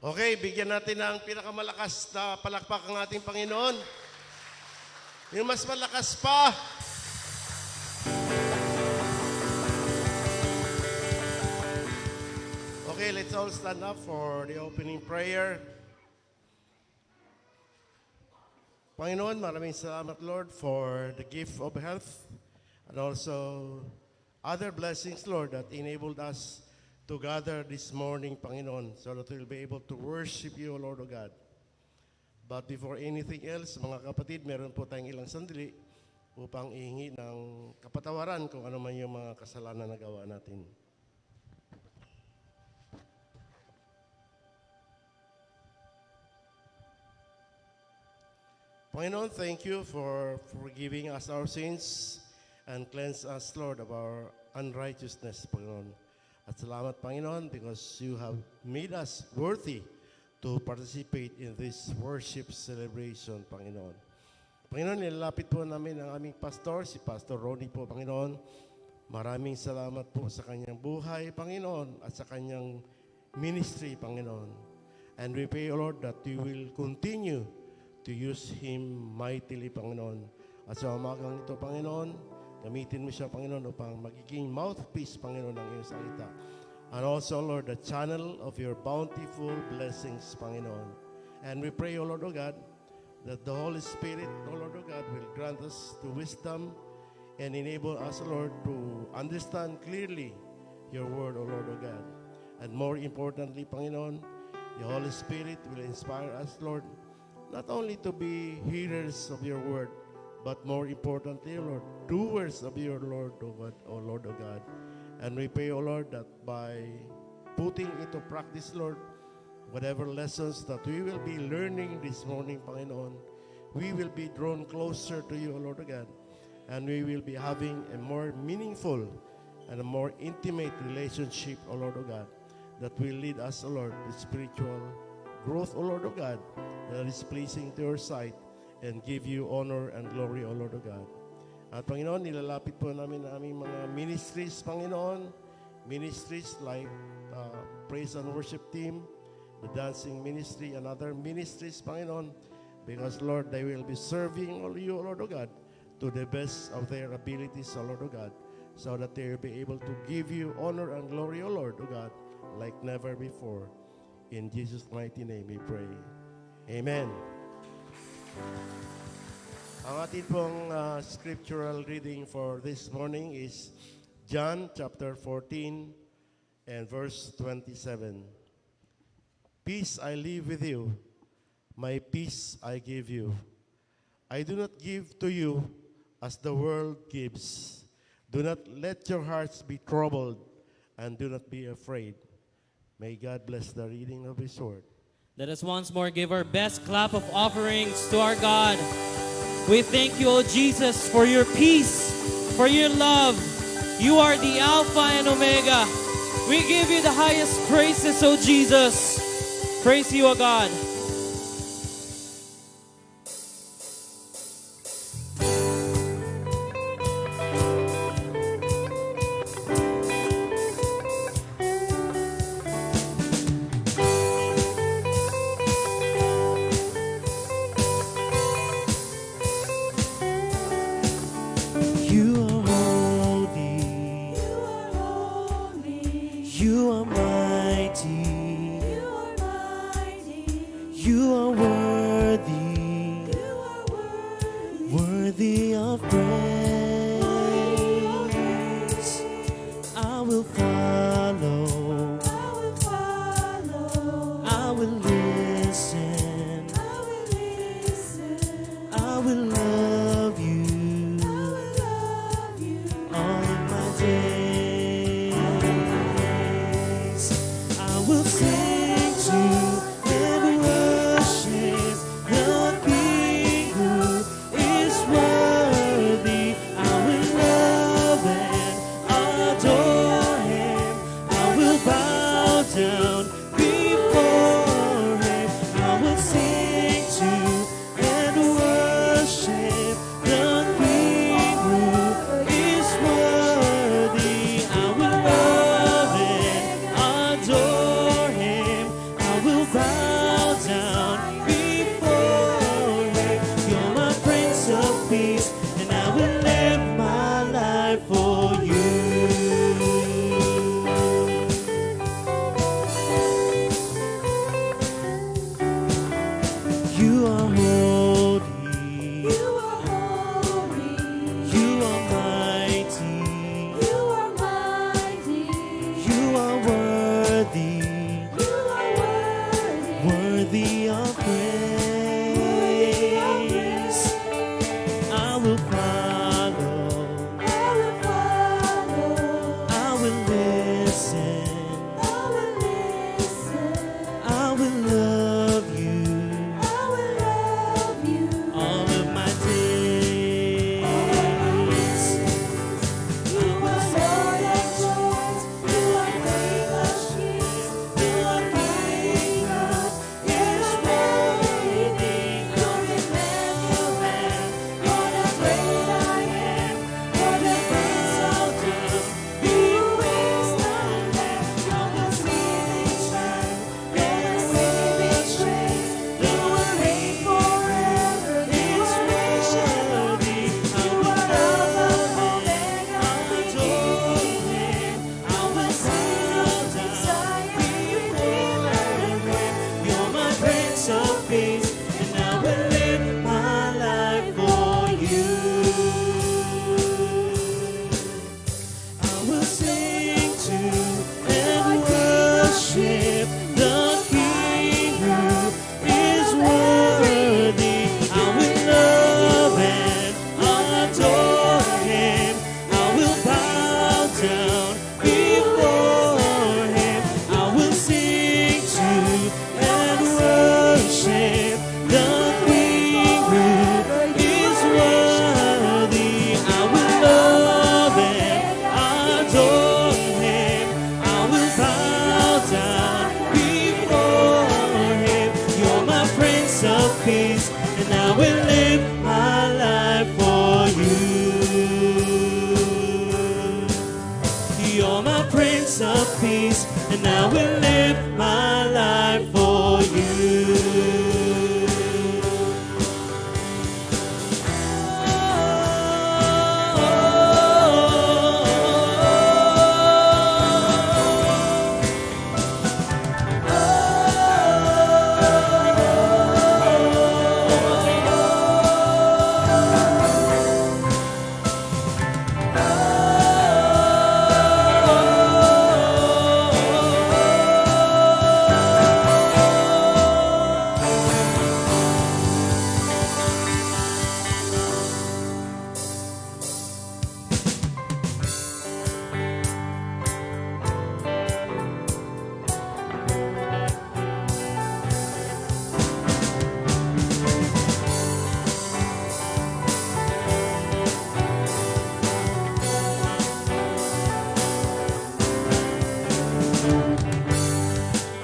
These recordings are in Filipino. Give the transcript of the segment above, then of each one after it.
Okay, bigyan natin ng pinakamalakas na palakpak ang ating Panginoon. Yung mas malakas pa. Okay, let's all stand up for the opening prayer. Panginoon, maraming salamat, Lord, for the gift of health and also other blessings, Lord, that enabled us to gather this morning, Panginoon, so that we'll be able to worship you, Lord of God. But before anything else, mga kapatid, meron po tayong ilang sandali upang ihingi ng kapatawaran kung ano man yung mga kasalanan na gawa natin. Panginoon, thank you for forgiving us our sins and cleanse us, Lord, of our unrighteousness, Panginoon. At salamat, Panginoon, because you have made us worthy to participate in this worship celebration, Panginoon. Panginoon, nilalapit po namin ang aming pastor, si Pastor Ronnie po, Panginoon. Maraming salamat po sa kanyang buhay, Panginoon, at sa kanyang ministry, Panginoon. And we pray, O Lord, that you will continue to use him mightily, Panginoon. At sa umagang ito, Panginoon, gamitin mo siya, Panginoon, upang magiging mouthpiece, Panginoon, ng iyong salita. And also, Lord, the channel of your bountiful blessings, Panginoon. And we pray, O Lord, O God, that the Holy Spirit, O Lord, O God, will grant us the wisdom and enable us, Lord, to understand clearly your word, O Lord, O God. And more importantly, Panginoon, the Holy Spirit will inspire us, Lord, not only to be hearers of your word, but more importantly, Lord, doers of your Lord, O God, O Lord, O God. And we pray, O Lord, that by putting into practice, Lord, whatever lessons that we will be learning this morning, Panginoon, we will be drawn closer to you, O Lord, O God. And we will be having a more meaningful and a more intimate relationship, O Lord, O God, that will lead us, O Lord, to spiritual growth, O Lord, O God, that is pleasing to your sight, and give you honor and glory, O Lord of God. At Panginoon, nilalapit po namin ang aming mga ministries, Panginoon. Ministries like Praise and Worship Team, the Dancing Ministry, and other ministries, Panginoon. Because, Lord, they will be serving you, O Lord of God, to the best of their abilities, O Lord of God, so that they will be able to give you honor and glory, O Lord of God, like never before. In Jesus' mighty name we pray. Amen. Ang ating pong scriptural reading for this morning is John chapter 14 and verse 27. Peace I leave with you, my peace I give you. I do not give to you as the world gives. Do not let your hearts be troubled, and do not be afraid. May God bless the reading of His word. Let us once more give our best clap of offerings to our God. We thank you, O Jesus, for your peace, for your love. You are the Alpha and Omega. We give you the highest praises, O Jesus. Praise you, O God. You are holy. You are mighty. You are worthy. Worthy of praise. I will follow. I will listen. I will love you all of my days. I will sing to and worship the King who is worthy. I will love and adore him. I will bow down before him. I will sing to and worship the King who is worthy. I will love and adore him. I will bow and I will live my life for you.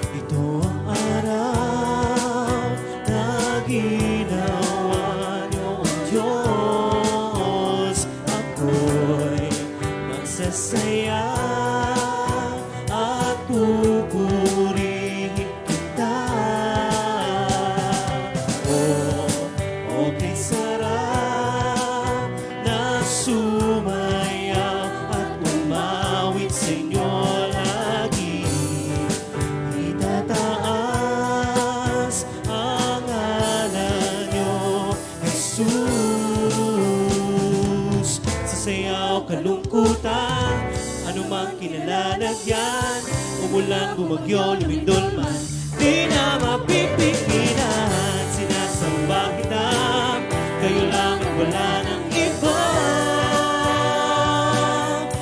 Ito ang araw na ginawa niyo, O Diyos. Ako'y magsasaya at pupurihin kita. Okay sarap na sumayaw at umawit sa inyo lagi. Itataas ang ngalan niyo, Jesus. Sa sayaw kalungkutan, anumang kinalalagyan, umulan, bumagyo, lumindol man, di na mapipigilan. Sinasamba kita, kayo lang at wala ng iba.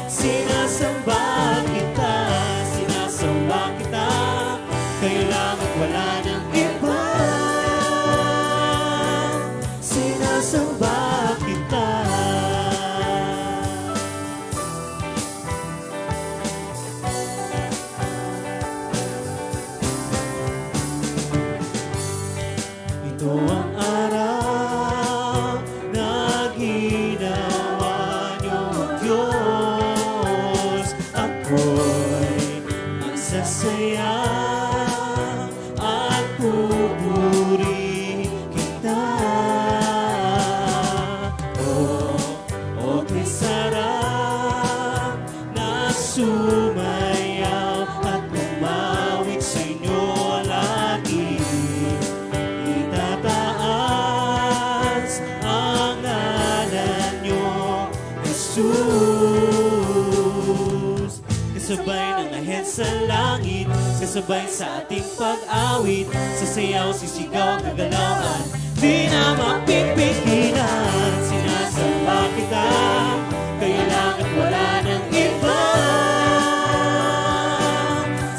Sinasamba kita, sinasamba kita, kayo lang at wala ng iba. Sinasamba kita. Ito ang araw na ginawa niyo, O Diyos. Ako'y magsasaya at pupurihin kita. Okay sarap na sumayaw at umawit sa inyo lagi. Itataas ang ngalan niyo, Jesus. Kasabay ng ahit sa langit, kasabay sa ating pag-awit, sasayaw, sisigaw, gagalawan, di na mapipigilan. Sinasamba kita, kayo lang at wala ng iba.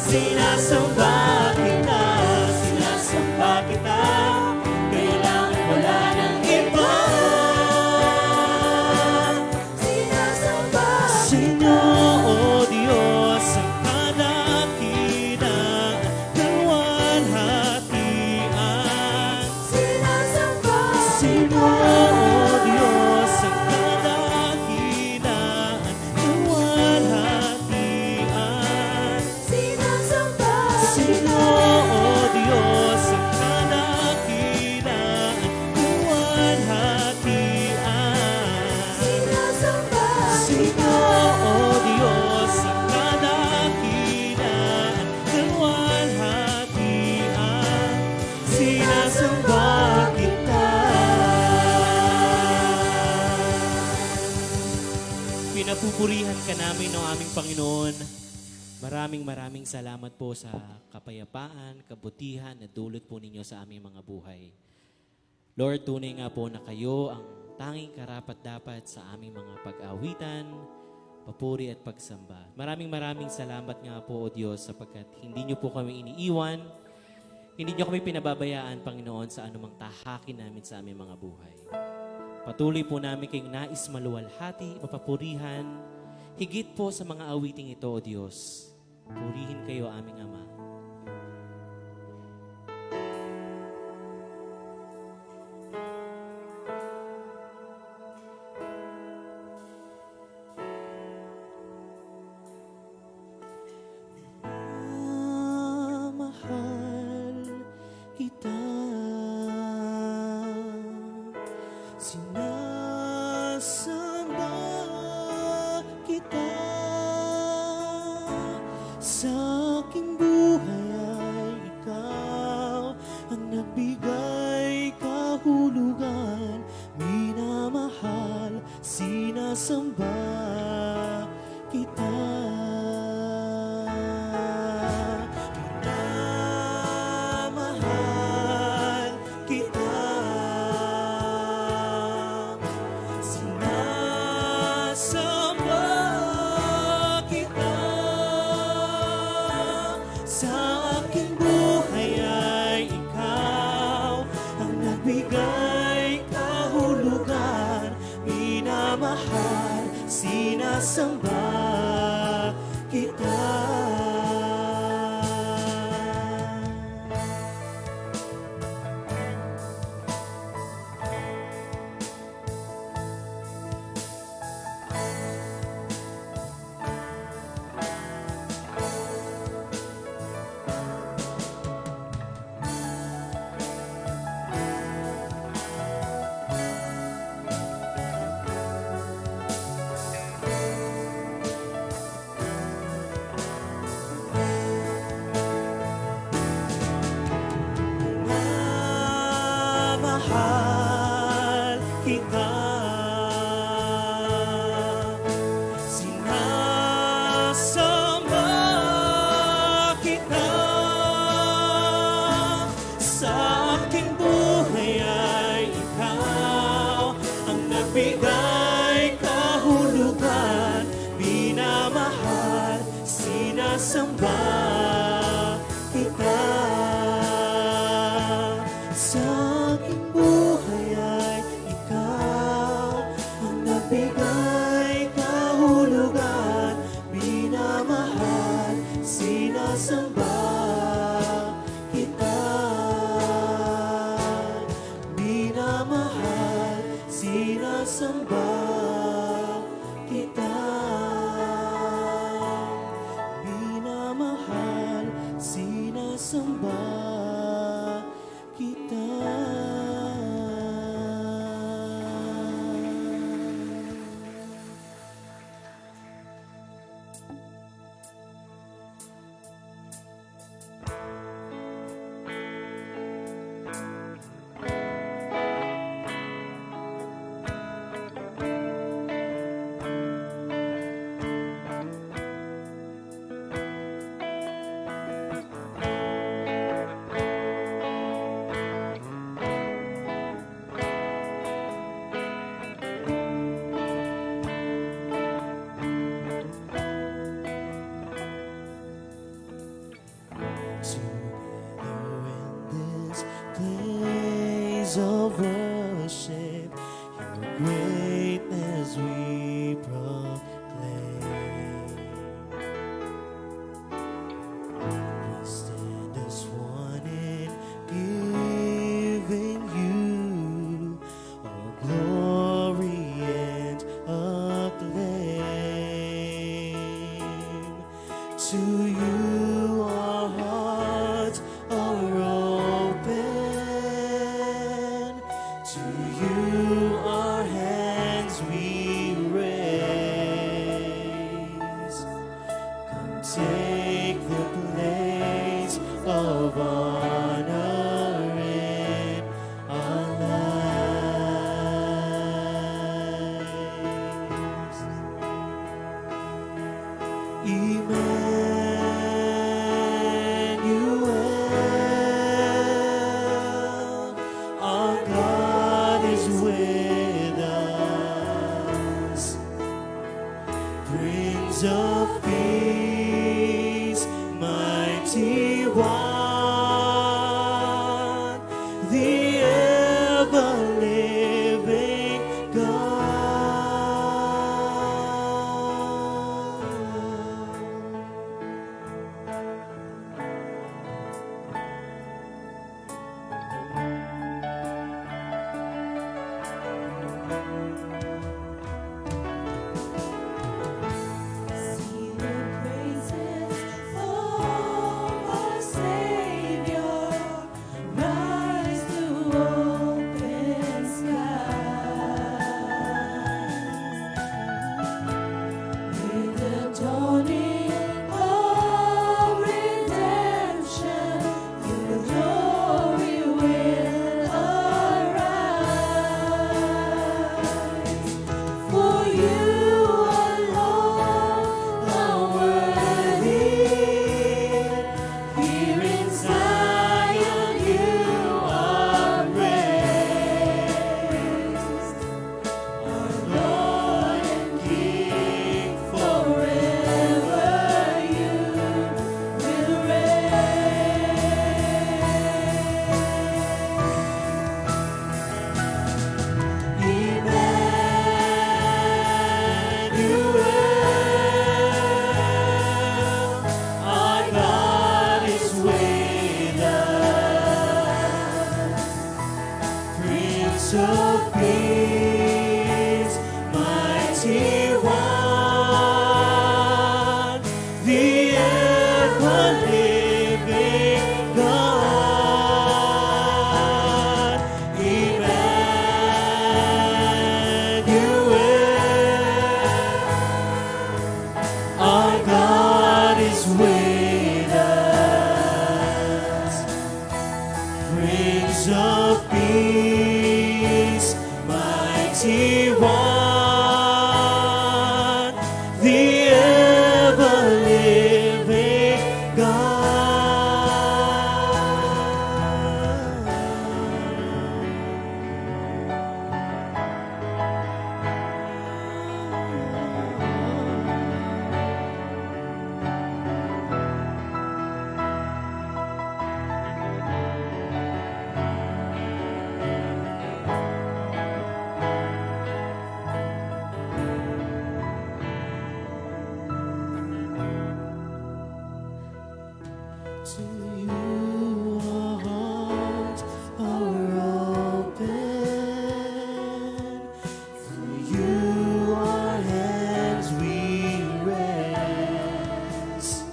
Sinasamba kita, sinasamba kita, kayo lang at wala ng iba. Sinasamba sa inyo, O Diyos, ang kadakilaan, kalwalhatian. Sinasamba sa inyo, O Diyos, ang kadakilaan, kalwalhatian. Sinasamba sa inyo, O Diyos, ang kadakilaan, kalwalhatian. Sinasamba sa inyo, O Diyos, ang kadakilaan, kalwalhatian. Sinasamba kita. Pinapupurihan ka namin, O aming Panginoon. Maraming salamat po sa kapayapaan, kabutihan na dulot po ninyo sa aming mga buhay. Lord, tunay nga po na kayo ang tanging karapat-dapat sa aming mga pag-awitan, papuri at pagsamba. Maraming salamat nga po, O Diyos, sapagkat hindi niyo po kami iniiwan, hindi niyo kami pinababayaan, Panginoon, sa anumang tahakin namin sa aming mga buhay. Patuloy po namin kayong nais maluwalhati, mapapurihan, higit po sa mga awiting ito, O Diyos. Purihin kayo, aming Ama. sinasamba kita. Minamahal kita. Sinasamba kita. Sa aking buhay ay ikaw ang nagbigay kahulugan. Minamahal, sinasamba kita. Mahal kita. Sinasamba kita. Sa aking buhay ay ikaw ang nagbigay kahulugan. Minamahal, sinasamba kita. Sa aking buhay ay ikaw ang nagbigay kahulugan. Minamahal, sinasamba kita. Minamahal, sinasamba kita. Minamahal, sinasamba kita. Of worship, your greatness we proclaim. We stand as one in giving you all glory and acclaim. To you our hearts are open. To you our hands we raise. Come take the place of honor in our lives. Emmanuel, our God is with us. Prince of Peace, mighty one, the ever-living God. mighty one, the ever-living To you our hearts are open, for you our hands we raise.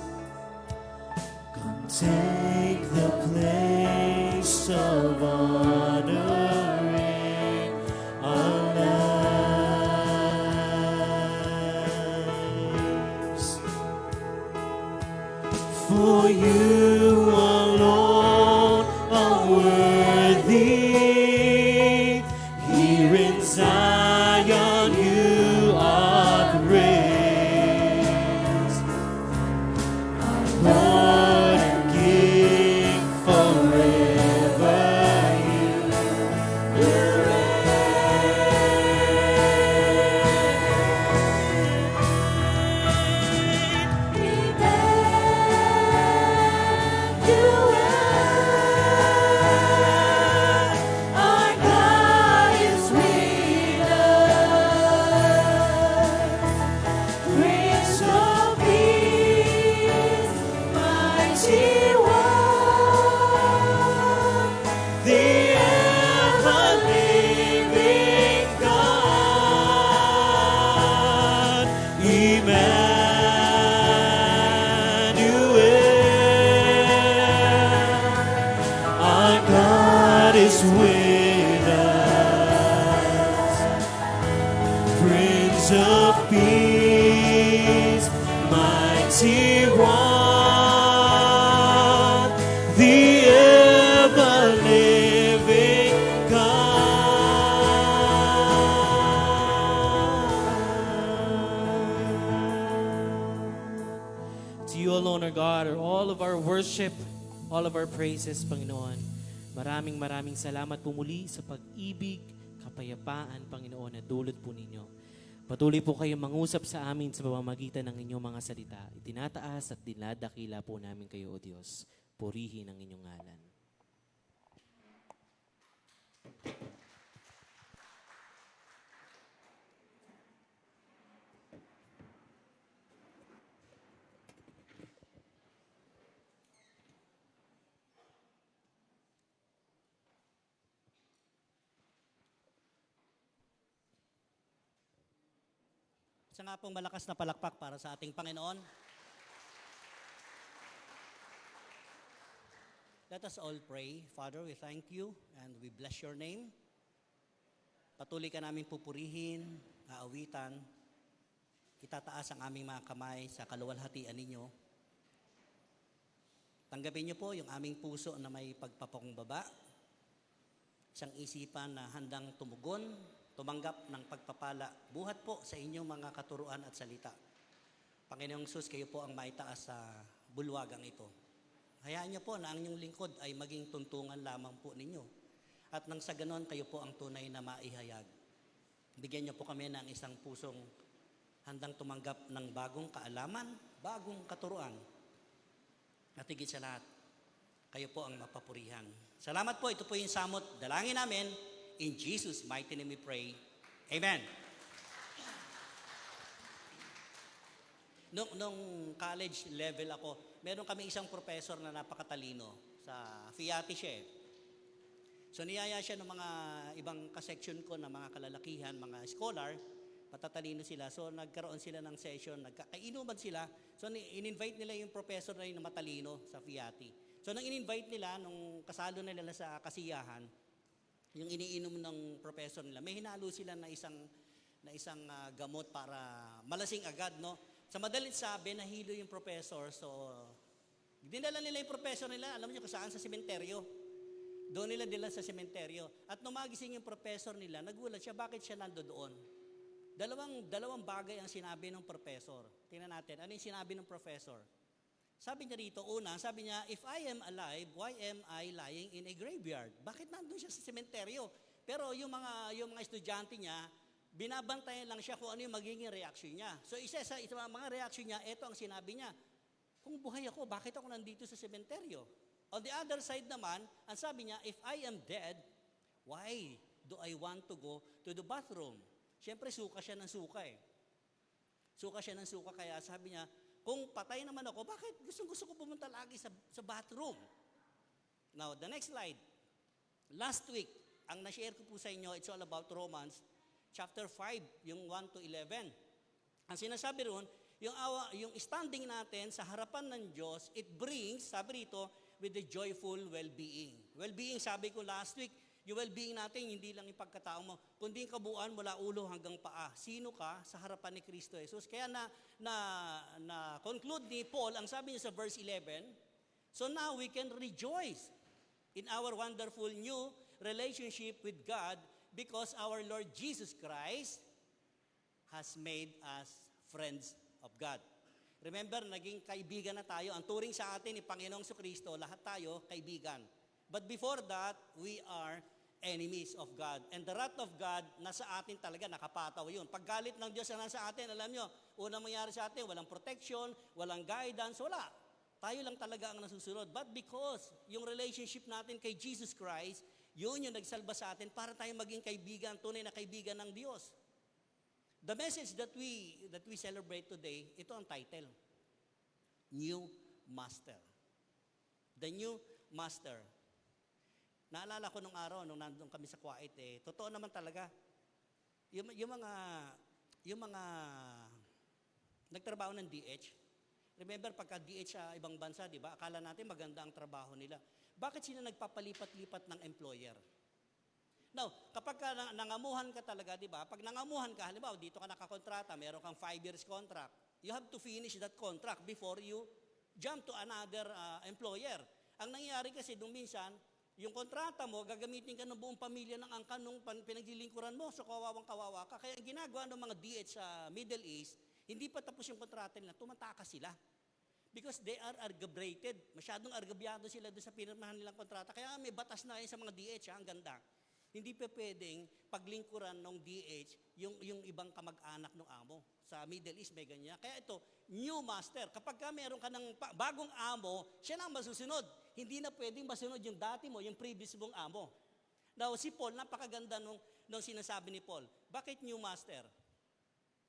Come take the place of honoring our lives. For you alone are worthy. Here in Zion you are praised. Our Lord and King, forever you will Our God is with us. Prince of Peace, mighty one, the ever-living God, Emmanuel. Our God is with us. Prince of Peace, mighty one, the ever-living God. To you alone, our God, are all of our worship, all of our praises, Panginoon. Maraming salamat po muli sa pag-ibig, kapayapaan, Panginoon, na dulot po ninyo. Patuloy po kayong mangusap sa amin sa pamamagitan ng inyong mga salita. Itinataas at dinadakila po namin kayo, O Diyos. Purihin ang inyong ngalan. Isa nga pong malakas na palakpak para sa ating Panginoon. Let us all pray. Father, we thank you and we bless your name. Patuloy ka namin pupurihin, aawitan. Itataas ang aming mga kamay sa kaluwalhatian ninyo. Tanggapin niyo po yung aming puso na may pagpapakumbaba. Isang isipan na handang tumugon, tumanggap ng pagpapala, buhat po sa inyong mga katuruan at salita. Panginoong Sus, kayo po ang maitaas sa bulwagang ito. Hayaan niyo po na ang inyong lingkod ay maging tuntungan lamang po ninyo. At nang sa ganon, kayo po ang tunay na maihayag. Bigyan niyo po kami ng isang pusong handang tumanggap ng bagong kaalaman, bagong katuruan. At higit sa lahat, kayo po ang mapapurihan. Salamat po, ito po yung samot. Dalangin namin. In Jesus' mighty name we pray. Amen. Nung college level ako, meron kami isang professor na napakatalino. Sa FIATI siya eh. So niyaya siya ng mga ibang kaseksyon ko na mga kalalakihan, mga scholar, patatalino sila. So nagkaroon sila ng session, nagkainuman sila. So in-invite nila yung professor na yung matalino sa FIATI. So nang in-invite nila, nung kasalo na nila sa kasiyahan, yung iniinom ng professor nila, may hinalo sila na isang gamot para malasing agad, no? Sa madalit sabi, nahilo yung professor. So, dinala nila yung professor nila, alam niyo kung saan, sa sementeryo. Doon nila dila sa sementeryo. At nung magising yung professor nila, nagulat siya, bakit siya nandoon? Dalawang bagay ang sinabi ng professor. Tingnan natin, ano yung sinabi ng professor? Sabi niya rito, una, sabi niya, if I am alive, why am I lying in a graveyard? Bakit nandun siya sa sementeryo? Pero yung mga estudyante niya, binabantayan lang siya kung ano yung magiging reaksyon niya. So isa sa mga reaksyon niya, ito ang sinabi niya, kung buhay ako, bakit ako nandito sa sementeryo? On the other side naman, ang sabi niya, if I am dead, why do I want to go to the bathroom? Siyempre, suka siya ng suka eh. Suka siya ng suka, kaya sabi niya, kung patay naman ako, bakit gusto ko pumunta lagi sa bathroom? Now, the next slide. Last week, ang na-share ko po sa inyo, it's all about Romans, chapter 5, yung 1 to 11. Ang sinasabi ron, yung standing natin sa harapan ng Diyos, it brings, sabi rito, with the joyful well-being. Well-being, sabi ko last week, yung well-being natin, hindi lang yung pagkatao mo, kundi yung kabuuan mula ulo hanggang paa. Sino ka sa harapan ni Kristo Jesus? Kaya conclude ni Paul, ang sabi niya sa verse 11, so now we can rejoice in our wonderful new relationship with God because our Lord Jesus Christ has made us friends of God. Remember, naging kaibigan na tayo. Ang turing sa atin ni Panginoong Kristo, lahat tayo kaibigan. But before that, we are enemies of God. And the wrath of God, nasa atin talaga, nakapataw yun. Pag galit ng Diyos na nasa atin, alam nyo, unang mangyari sa atin, walang protection, walang guidance, wala. Tayo lang talaga ang nasusunod. But because yung relationship natin kay Jesus Christ, yun yung nagsalba sa atin para tayo maging kaibigan, tunay na kaibigan ng Diyos. The message that we celebrate today, ito ang title. New Master. The New Master. Naalala ko nung araw, nung nandun kami sa Kuwait, totoo naman talaga. Yung mga nagtrabaho ng DH, remember pagka DH sa ibang bansa, di ba? Akala natin maganda ang trabaho nila. Bakit sila nagpapalipat-lipat ng employer? Now, kapag nangamuhan ka talaga, di ba? Pag nangamuhan ka, halimbawa, dito ka nakakontrata, meron kang 5 years contract, you have to finish that contract before you jump to another employer. Ang nangyayari kasi nung minsan, yung kontrata mo, gagamitin ka ng buong pamilya ng angkan nung pinaglilingkuran mo, so kawawang-kawawa ka. Kaya ang ginagawa ng mga DH sa Middle East, hindi pa tapos yung kontrata nila, tumatakas sila. Because they are argabrated. Masyadong argabyado sila doon sa pinirmahan nilang kontrata. Kaya may batas na yun sa mga DH, ang ganda. Hindi pa pwedeng paglingkuran ng DH yung ibang kamag-anak ng amo. Sa Middle East may ganyan. Kaya ito, new master. Kapag meron ka ng bagong amo, siya na ang masusunod. Hindi na pwedeng masunod yung dati mo, yung previous mong amo. Now, si Paul, napakaganda nung sinasabi ni Paul. Bakit new master?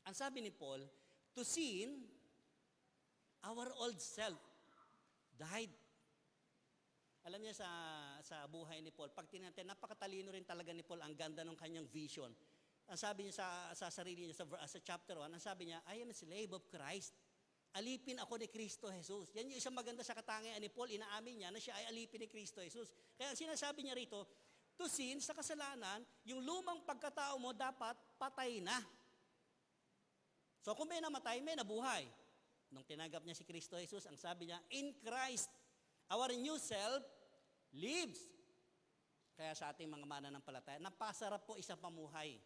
Ang sabi ni Paul, to sin, our old self died. Alam niya sa buhay ni Paul, pag tinantin, napakatalino rin talaga ni Paul, ang ganda ng kanyang vision. Ang sabi niya sa sarili niya, sa chapter 1, ang sabi niya, I am a slave of Christ. Alipin ako ni Kristo Jesus. Yan yung isang maganda sa katangian ni Paul, inaamin niya na siya ay alipin ni Kristo Jesus. Kaya ang sinasabi niya rito, to sin, sa kasalanan, yung lumang pagkatao mo dapat patay na. So kung may namatay, may nabuhay. Nung tinanggap niya si Kristo Jesus, ang sabi niya, in Christ, our new self lives. Kaya sa ating mga mananampalataya, napasarap po isang pamuhay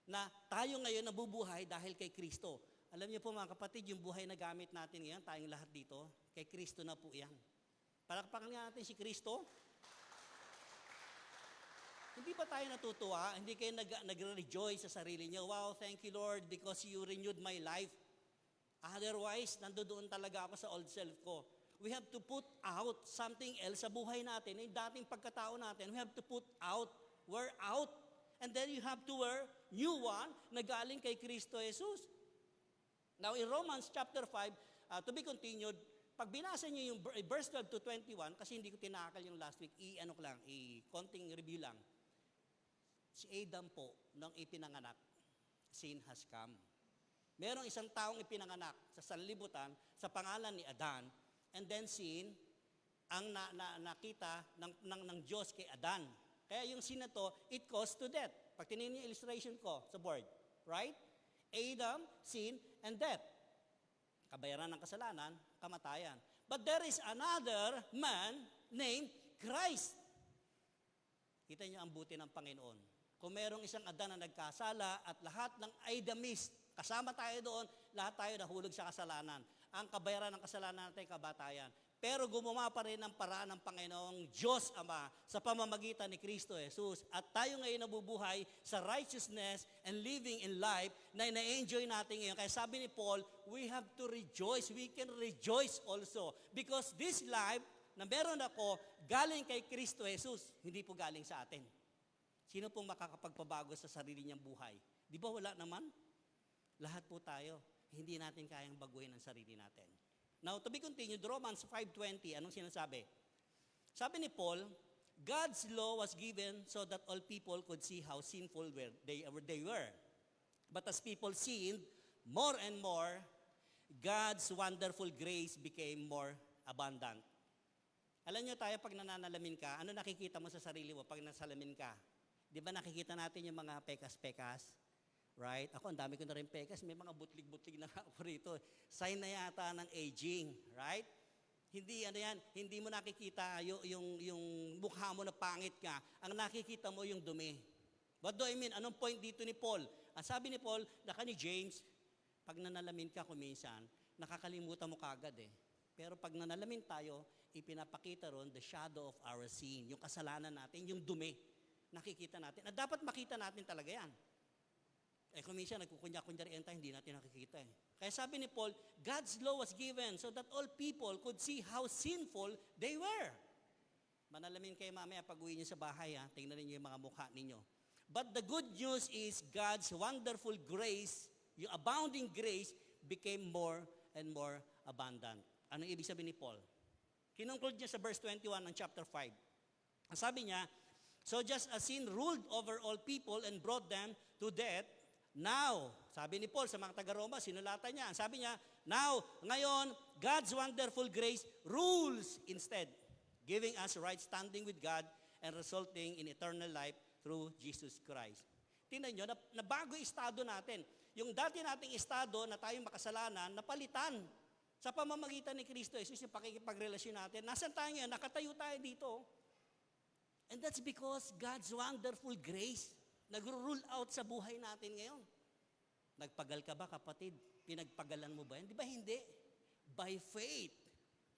na tayo ngayon nabubuhay dahil kay Kristo. Alam niyo po mga kapatid, yung buhay na gamit natin ngayon, tayong lahat dito, kay Kristo na po yan. Palakpakan nga natin si Kristo. Hindi ba tayo natutuwa? Hindi kayo nag-rejoice sa sarili niyo? Wow, thank you Lord because you renewed my life. Otherwise, nandoon talaga ako sa old self ko. We have to put out something else sa buhay natin. Yung dating pagkatao natin, we have to put out, wear out. And then you have to wear new one na galing kay Kristo Jesus. Now in Romans chapter 5, to be continued, pag binasa niyo yung verse 12 to 21, kasi hindi ko tinakal yung last week, konting review lang. Si Adam po, nang ipinanganak, sin has come. Merong isang taong ipinanganak sa sanlibutan sa pangalan ni Adan, and then sin ang nakita ng Diyos kay Adan. Kaya yung sin na to, it caused to death. Pag tinignan yung illustration ko sa board, right? Adam, sin, and death. Kabayaran ng kasalanan, kamatayan. But there is another man named Christ. Kita niyo ang buti ng Panginoon. Kung merong isang Adan na nagkasala at lahat ng Idamis, kasama tayo doon, lahat tayo nahulog sa kasalanan. Ang kabayaran ng kasalanan natin, kabatayan. Pero gumawa pa rin ng paraan ng Panginoong Diyos Ama sa pamamagitan ni Kristo Jesus. At tayo ngayon nabubuhay sa righteousness and living in life na na-enjoy natin ngayon. Kaya sabi ni Paul, we have to rejoice. We can rejoice also. Because this life na meron ako, galing kay Kristo Jesus, hindi po galing sa atin. Sino pong makakapagpabago sa sarili niyang buhay? Di ba wala naman? Lahat po tayo, hindi natin kayang baguhin ang sarili natin. Now, to be continued, Romans 5:20, anong sinasabi? Sabi ni Paul, God's law was given so that all people could see how sinful they were. But as people sinned more and more, God's wonderful grace became more abundant. Alam niyo tayo, pag nananalamin ka, ano nakikita mo sa sarili mo pag nasalamin ka? Di ba nakikita natin yung mga pekas-pekas? Right? Ako, ang dami ko na rin pekas. May mga butlig-butlig na ako rito. Sign na yata ng aging. Right? Hindi, hindi mo nakikita yung mukha mo na pangit ka. Ang nakikita mo yung dumi. What do I mean? Anong point dito ni Paul? Ang sabi ni Paul, naka ni James, pag nanalamin ka kuminsan, nakakalimutan mo kagad eh. Pero pag nanalamin tayo, ipinapakita ron the shadow of our sin. Yung kasalanan natin, yung dumi. Nakikita natin. At dapat makita natin talaga yan. Kung minsan nagkukunya-kunyarian tayo, hindi natin nakikita eh. Kaya sabi ni Paul, God's law was given so that all people could see how sinful they were. Manalamin kayo mamaya pag uwi niyo sa bahay, ha? Tingnan niyo yung mga mukha ninyo. But the good news is God's wonderful grace, yung abounding grace, became more and more abundant. Anong ibig sabihin ni Paul? Kinongclude niya sa verse 21 ng chapter 5. Ang sabi niya, so just as sin ruled over all people and brought them to death, now, sabi ni Paul sa mga taga-Roma, sinulatan niya. Ang sabi niya, now, ngayon, God's wonderful grace rules instead, giving us right standing with God and resulting in eternal life through Jesus Christ. Tingnan niyo, nabago yung estado natin. Yung dati nating estado na tayong makasalanan, napalitan sa pamamagitan ni Kristo Jesus, yung pakikipagrelasyon natin. Nasaan tayo ngayon? Nakatayo tayo dito. And that's because God's wonderful grace nag-rule out sa buhay natin ngayon. Nagpagal ka ba, kapatid? Pinagpagalan mo ba yan? Di ba hindi? By faith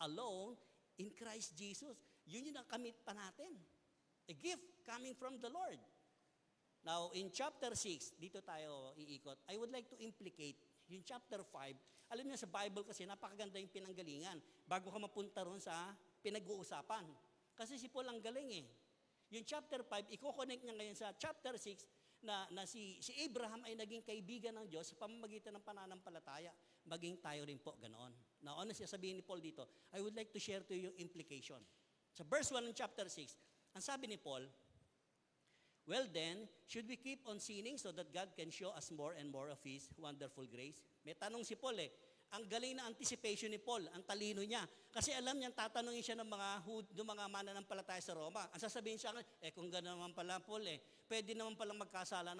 alone in Christ Jesus. Yun yung nakamit pa natin. A gift coming from the Lord. Now, in chapter 6, dito tayo iikot, I would like to implicate yung chapter 5. Alam niyo sa Bible kasi napakaganda yung pinanggalingan bago ka mapunta ron sa pinag-uusapan. Kasi si Paul ang galing eh. Yung chapter 5, i-connect niya ngayon sa chapter 6 na si Abraham ay naging kaibigan ng Diyos sa pamamagitan ng pananampalataya. Maging tayo rin po ganoon. Now, ano siya sabihin ni Paul dito? I would like to share to you yung implication. Sa verse 1 ng chapter 6, ang sabi ni Paul, well then, should we keep on sinning so that God can show us more and more of His wonderful grace? May tanong si Paul eh. Ang galing na anticipation ni Paul, ang talino niya. Kasi alam niya, tatanungin siya ng mga mananampalataya sa Roma. Ang sasabihin siya, kung gano'n naman pala Paul pwede naman palang magkasala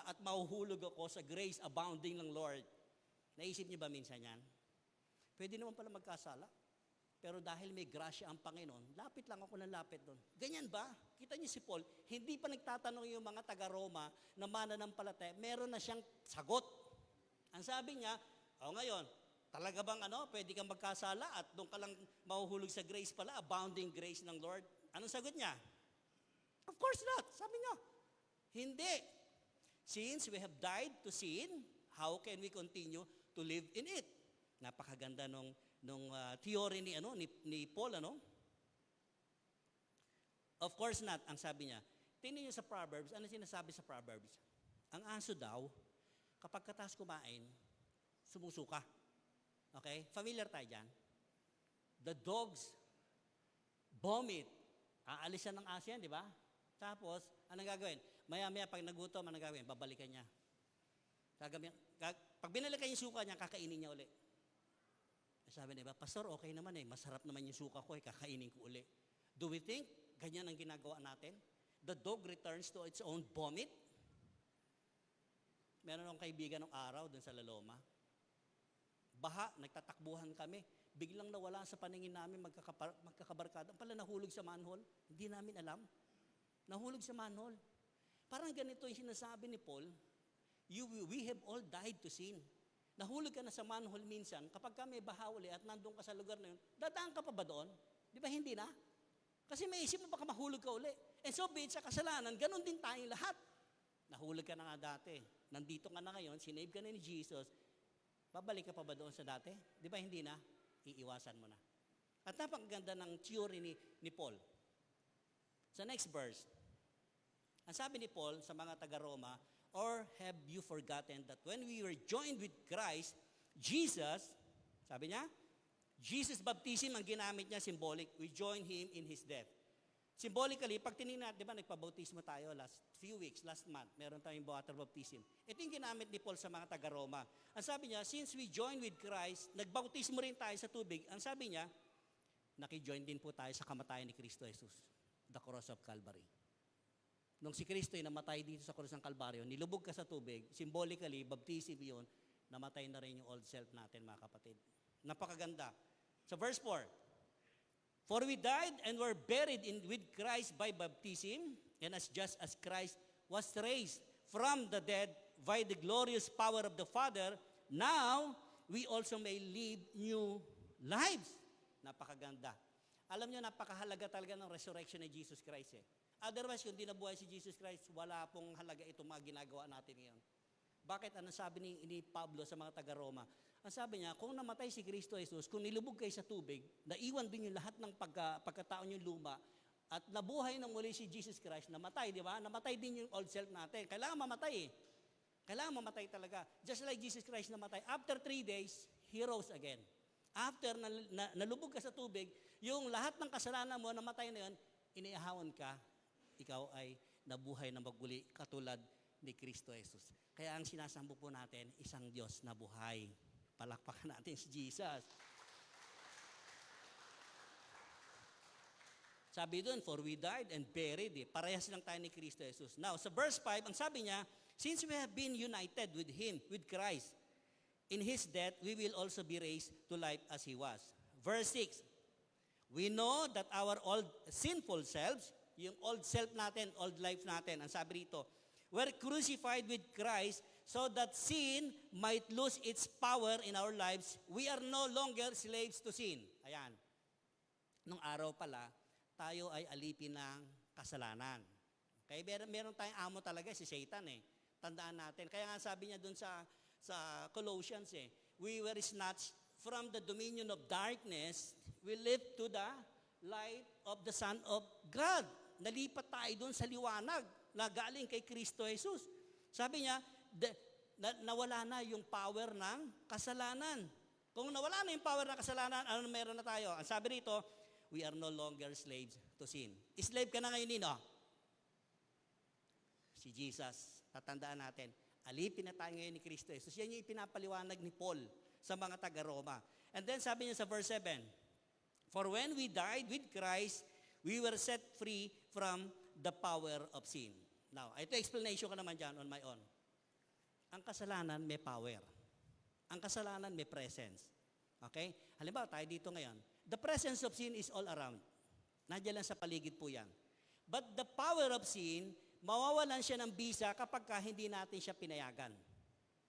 at mahuhulog ako sa grace abounding ng Lord. Naisip niyo ba minsan yan? Pwede naman pala magkasala. Pero dahil may grasya ang Panginoon, lapit lang ako ng lapit doon. Ganyan ba? Kita niyo si Paul, hindi pa nagtatanong yung mga taga-Roma na mananampalataya, meron na siyang sagot. Ang sabi niya, ngayon, talaga bang pwede kang magkasala at doon ka lang mahuhulog sa grace pala, abounding grace ng Lord? Anong sagot niya? Of course not. Sabi niya, hindi. Since we have died to sin, how can we continue to live in it? Napakaganda nung theory ni Paul, Of course not, ang sabi niya. Tingnan niyo sa Proverbs, ano sinasabi sa Proverbs? Ang aso daw, kapag katas kumain, sumusuka. Okay? Familiar tayo dyan? The dogs vomit. Aalis siya ng aso yan, di ba? Tapos, anong gagawin? Maya-maya, pag nagutom, anong gagawin? Babalikan niya. Pag binalikan yung suka niya, kakainin niya uli. Sabi niya, Pastor, okay naman masarap naman yung suka ko kakainin ko uli. Do we think ganyan ang ginagawa natin? The dog returns to its own vomit? Meron akong kaibigan ng araw dun sa Laloma. Baha, nagtatakbuhan kami. Biglang nawala sa paningin namin magkakabarkada. Pala nahulog sa manhole. Hindi namin alam. Nahulog sa manhole. Parang ganito yung sinasabi ni Paul, we have all died to sin. Nahulog ka na sa manhole minsan, kapag ka may baha uli at nandun ka sa lugar na yun, dadaan ka pa ba doon? Di ba hindi na? Kasi may isip mo baka mahulog ka uli. And so be it sa kasalanan, ganun din tayong lahat. Nahulog ka na nga dati. Nandito ka na ngayon, sinave ka na ni Jesus. Babalik ka pa ba doon sa dati? Di ba hindi na? Iiwasan mo na. At napakaganda ng theory ni Paul. Sa next verse, ang sabi ni Paul sa mga taga-Roma, or have you forgotten that when we were joined with Christ, Jesus, sabi niya, Jesus baptism ang ginamit niya, symbolic. We join Him in His death. Symbolically, pag tinignan, di ba nagpabautismo tayo last month, meron tayong water baptism. Ito yung ginamit ni Paul sa mga taga-Roma. Ang sabi niya, since we join with Christ, nagbautismo rin tayo sa tubig. Ang sabi niya, nakijoin din po tayo sa kamatayan ni Kristo Jesus, the cross of Calvary. Nung si Kristo ay namatay dito sa krus ng Kalbaryo, nilubog ka sa tubig, symbolically, baptism yun, namatay na rin yung old self natin, mga kapatid. Napakaganda. Sa verse 4, for we died and were buried with Christ by baptism, and as just as Christ was raised from the dead by the glorious power of the Father, now we also may live new lives. Napakaganda. Alam nyo, napakahalaga talaga ng resurrection ni Jesus Christ. Otherwise, kung di nabuhay si Jesus Christ, wala pong halaga itong mga ginagawa natin ngayon. Bakit? Ano sabi ni Pablo sa mga taga-Roma? Ang sabi niya, kung namatay si Kristo Jesus, kung nilubog kayo sa tubig, naiwan din yung lahat ng pagkataon yung luma, at nabuhay ng muli si Jesus Christ, namatay, di ba? Namatay din yung old self natin. Kailangan mamatay Kailangan mamatay talaga. Just like Jesus Christ namatay. After 3 days, He rose again. After nalubog ka sa tubig, yung lahat ng kasalanan mo, namatay na yun, iniahawan ka, ikaw ay nabuhay na maguli katulad ni Kristo Jesus. Kaya ang sinasambo po natin, isang Diyos na buhay. Palakpakan natin si Jesus. Sabi doon, for we died and buried. Parehas lang tayo ni Kristo Jesus. Now, sa verse 5, ang sabi niya, since we have been united with Him, with Christ, in His death, we will also be raised to life as He was. Verse 6, we know that our old sinful selves, yung old self natin, old life natin, ang sabi rito, were crucified with Christ so that sin might lose its power in our lives. We are no longer slaves to sin. Ayan. Nung araw pala, tayo ay alipin ng kasalanan. Kaya meron tayong amo talaga, si Satan Tandaan natin. Kaya nga sabi niya dun sa Colossians we were snatched from the dominion of darkness, we lived to the light of the Son of God. Nalipat tayo dun sa liwanag na galing kay Kristo Jesus. Sabi niya, nawala na yung power ng kasalanan. Kung nawala na yung power ng kasalanan, ano meron na tayo? Ang sabi rito, we are no longer slaves to sin. Slave ka na ngayon, Nino? Si Jesus. Tatandaan natin, alipin na tayo ngayon ni Kristo Jesus. Yan yung pinapaliwanag ni Paul sa mga taga-Roma. And then sabi niya sa verse 7, for when we died with Christ, we were set free from the power of sin. Now, ito explanation ko naman dyan on my own. Ang kasalanan may power. Ang kasalanan may presence. Okay? Halimbawa, tayo dito ngayon. The presence of sin is all around. Nandiyan lang sa paligid po yan. But the power of sin, mawawalan siya ng bisa kapag hindi natin siya pinayagan.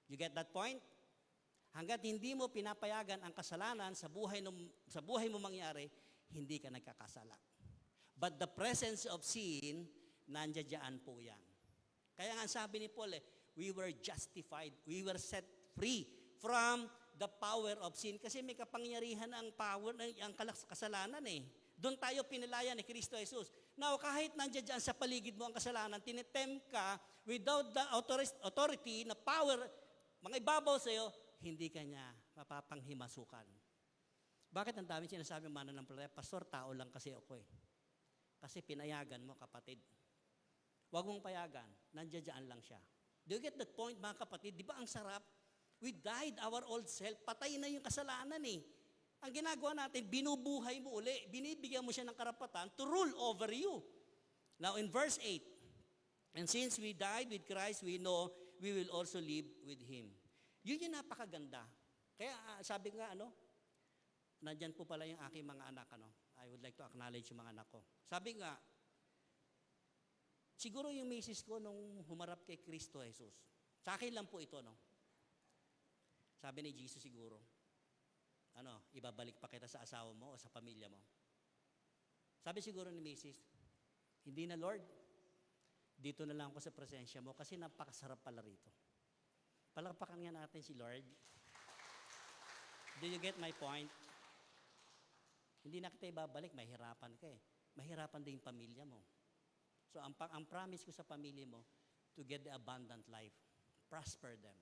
You get that point? Hanggat hindi mo pinapayagan ang kasalanan sa buhay mo mangyari, hindi ka nagkakasala. But the presence of sin, nandiyan po yan. Kaya nga sabi ni Paul, we were justified, we were set free from the power of sin. Kasi may kapangyarihan ang power, ang kasalanan Doon tayo pinilaya ni Kristo Jesus. Now, kahit nandiyan sa paligid mo ang kasalanan, tinitempt ka without the authority na power, mga ibabaw sa'yo, hindi ka niya mapapanghimasukan. Bakit ang dami sinasabi mananampalataya? Pastor, tao lang kasi ako Kasi pinayagan mo, kapatid. Huwag mong payagan, nandiyan lang siya. Do you get that point, mga kapatid? Di ba ang sarap? We died our old self. Patay na yung kasalanan Ang ginagawa natin, binubuhay mo uli. Binibigyan mo siya ng karapatan to rule over you. Now in verse 8, and since we died with Christ, we know we will also live with Him. Yun yung napakaganda. Kaya sabi nga, nandyan po pala yung aking mga anak, I would like to acknowledge yung mga anak ko. Sabi nga, Siguro yung misis ko nung humarap kay Kristo Jesus. Sa akin lang po ito, no? Sabi ni Jesus siguro, ibabalik pa kita sa asawa mo o sa pamilya mo. Sabi siguro ni Mrs., hindi na Lord, dito na lang ako sa presensya mo kasi napakasarap pala rito. Palakpakan nga natin si Lord. Do you get my point? Hindi na kita ibabalik, mahirapan ka eh. Mahirapan din yung pamilya mo. So ang promise ko sa pamilya mo, to get the abundant life. Prosper them.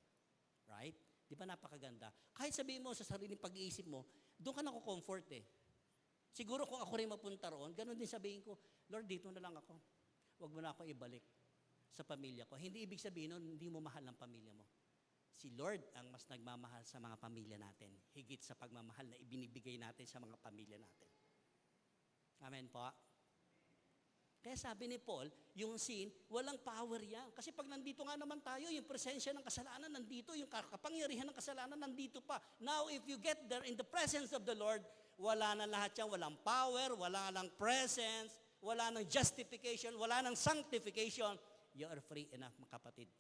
Right? Di ba napakaganda? Kahit sabihin mo sa sariling pag-iisip mo, doon ka nako-comfort eh. Siguro kung ako rin mapunta roon, ganun din sabihin ko, Lord, dito na lang ako. Huwag mo na ako ibalik sa pamilya ko. Hindi ibig sabihin nun, hindi mo mahal ang pamilya mo. Si Lord ang mas nagmamahal sa mga pamilya natin, higit sa pagmamahal na ibinibigay natin sa mga pamilya natin. Amen po. Kaya sabi ni Paul, yung sin, walang power yan. Kasi pag nandito nga naman tayo, yung presensya ng kasalanan nandito, yung kapangyarihan ng kasalanan nandito pa. Now, if you get there in the presence of the Lord, wala na lahat yan. Walang power, wala nang presence, wala nang justification, wala nang sanctification. You are free enough, mga kapatid.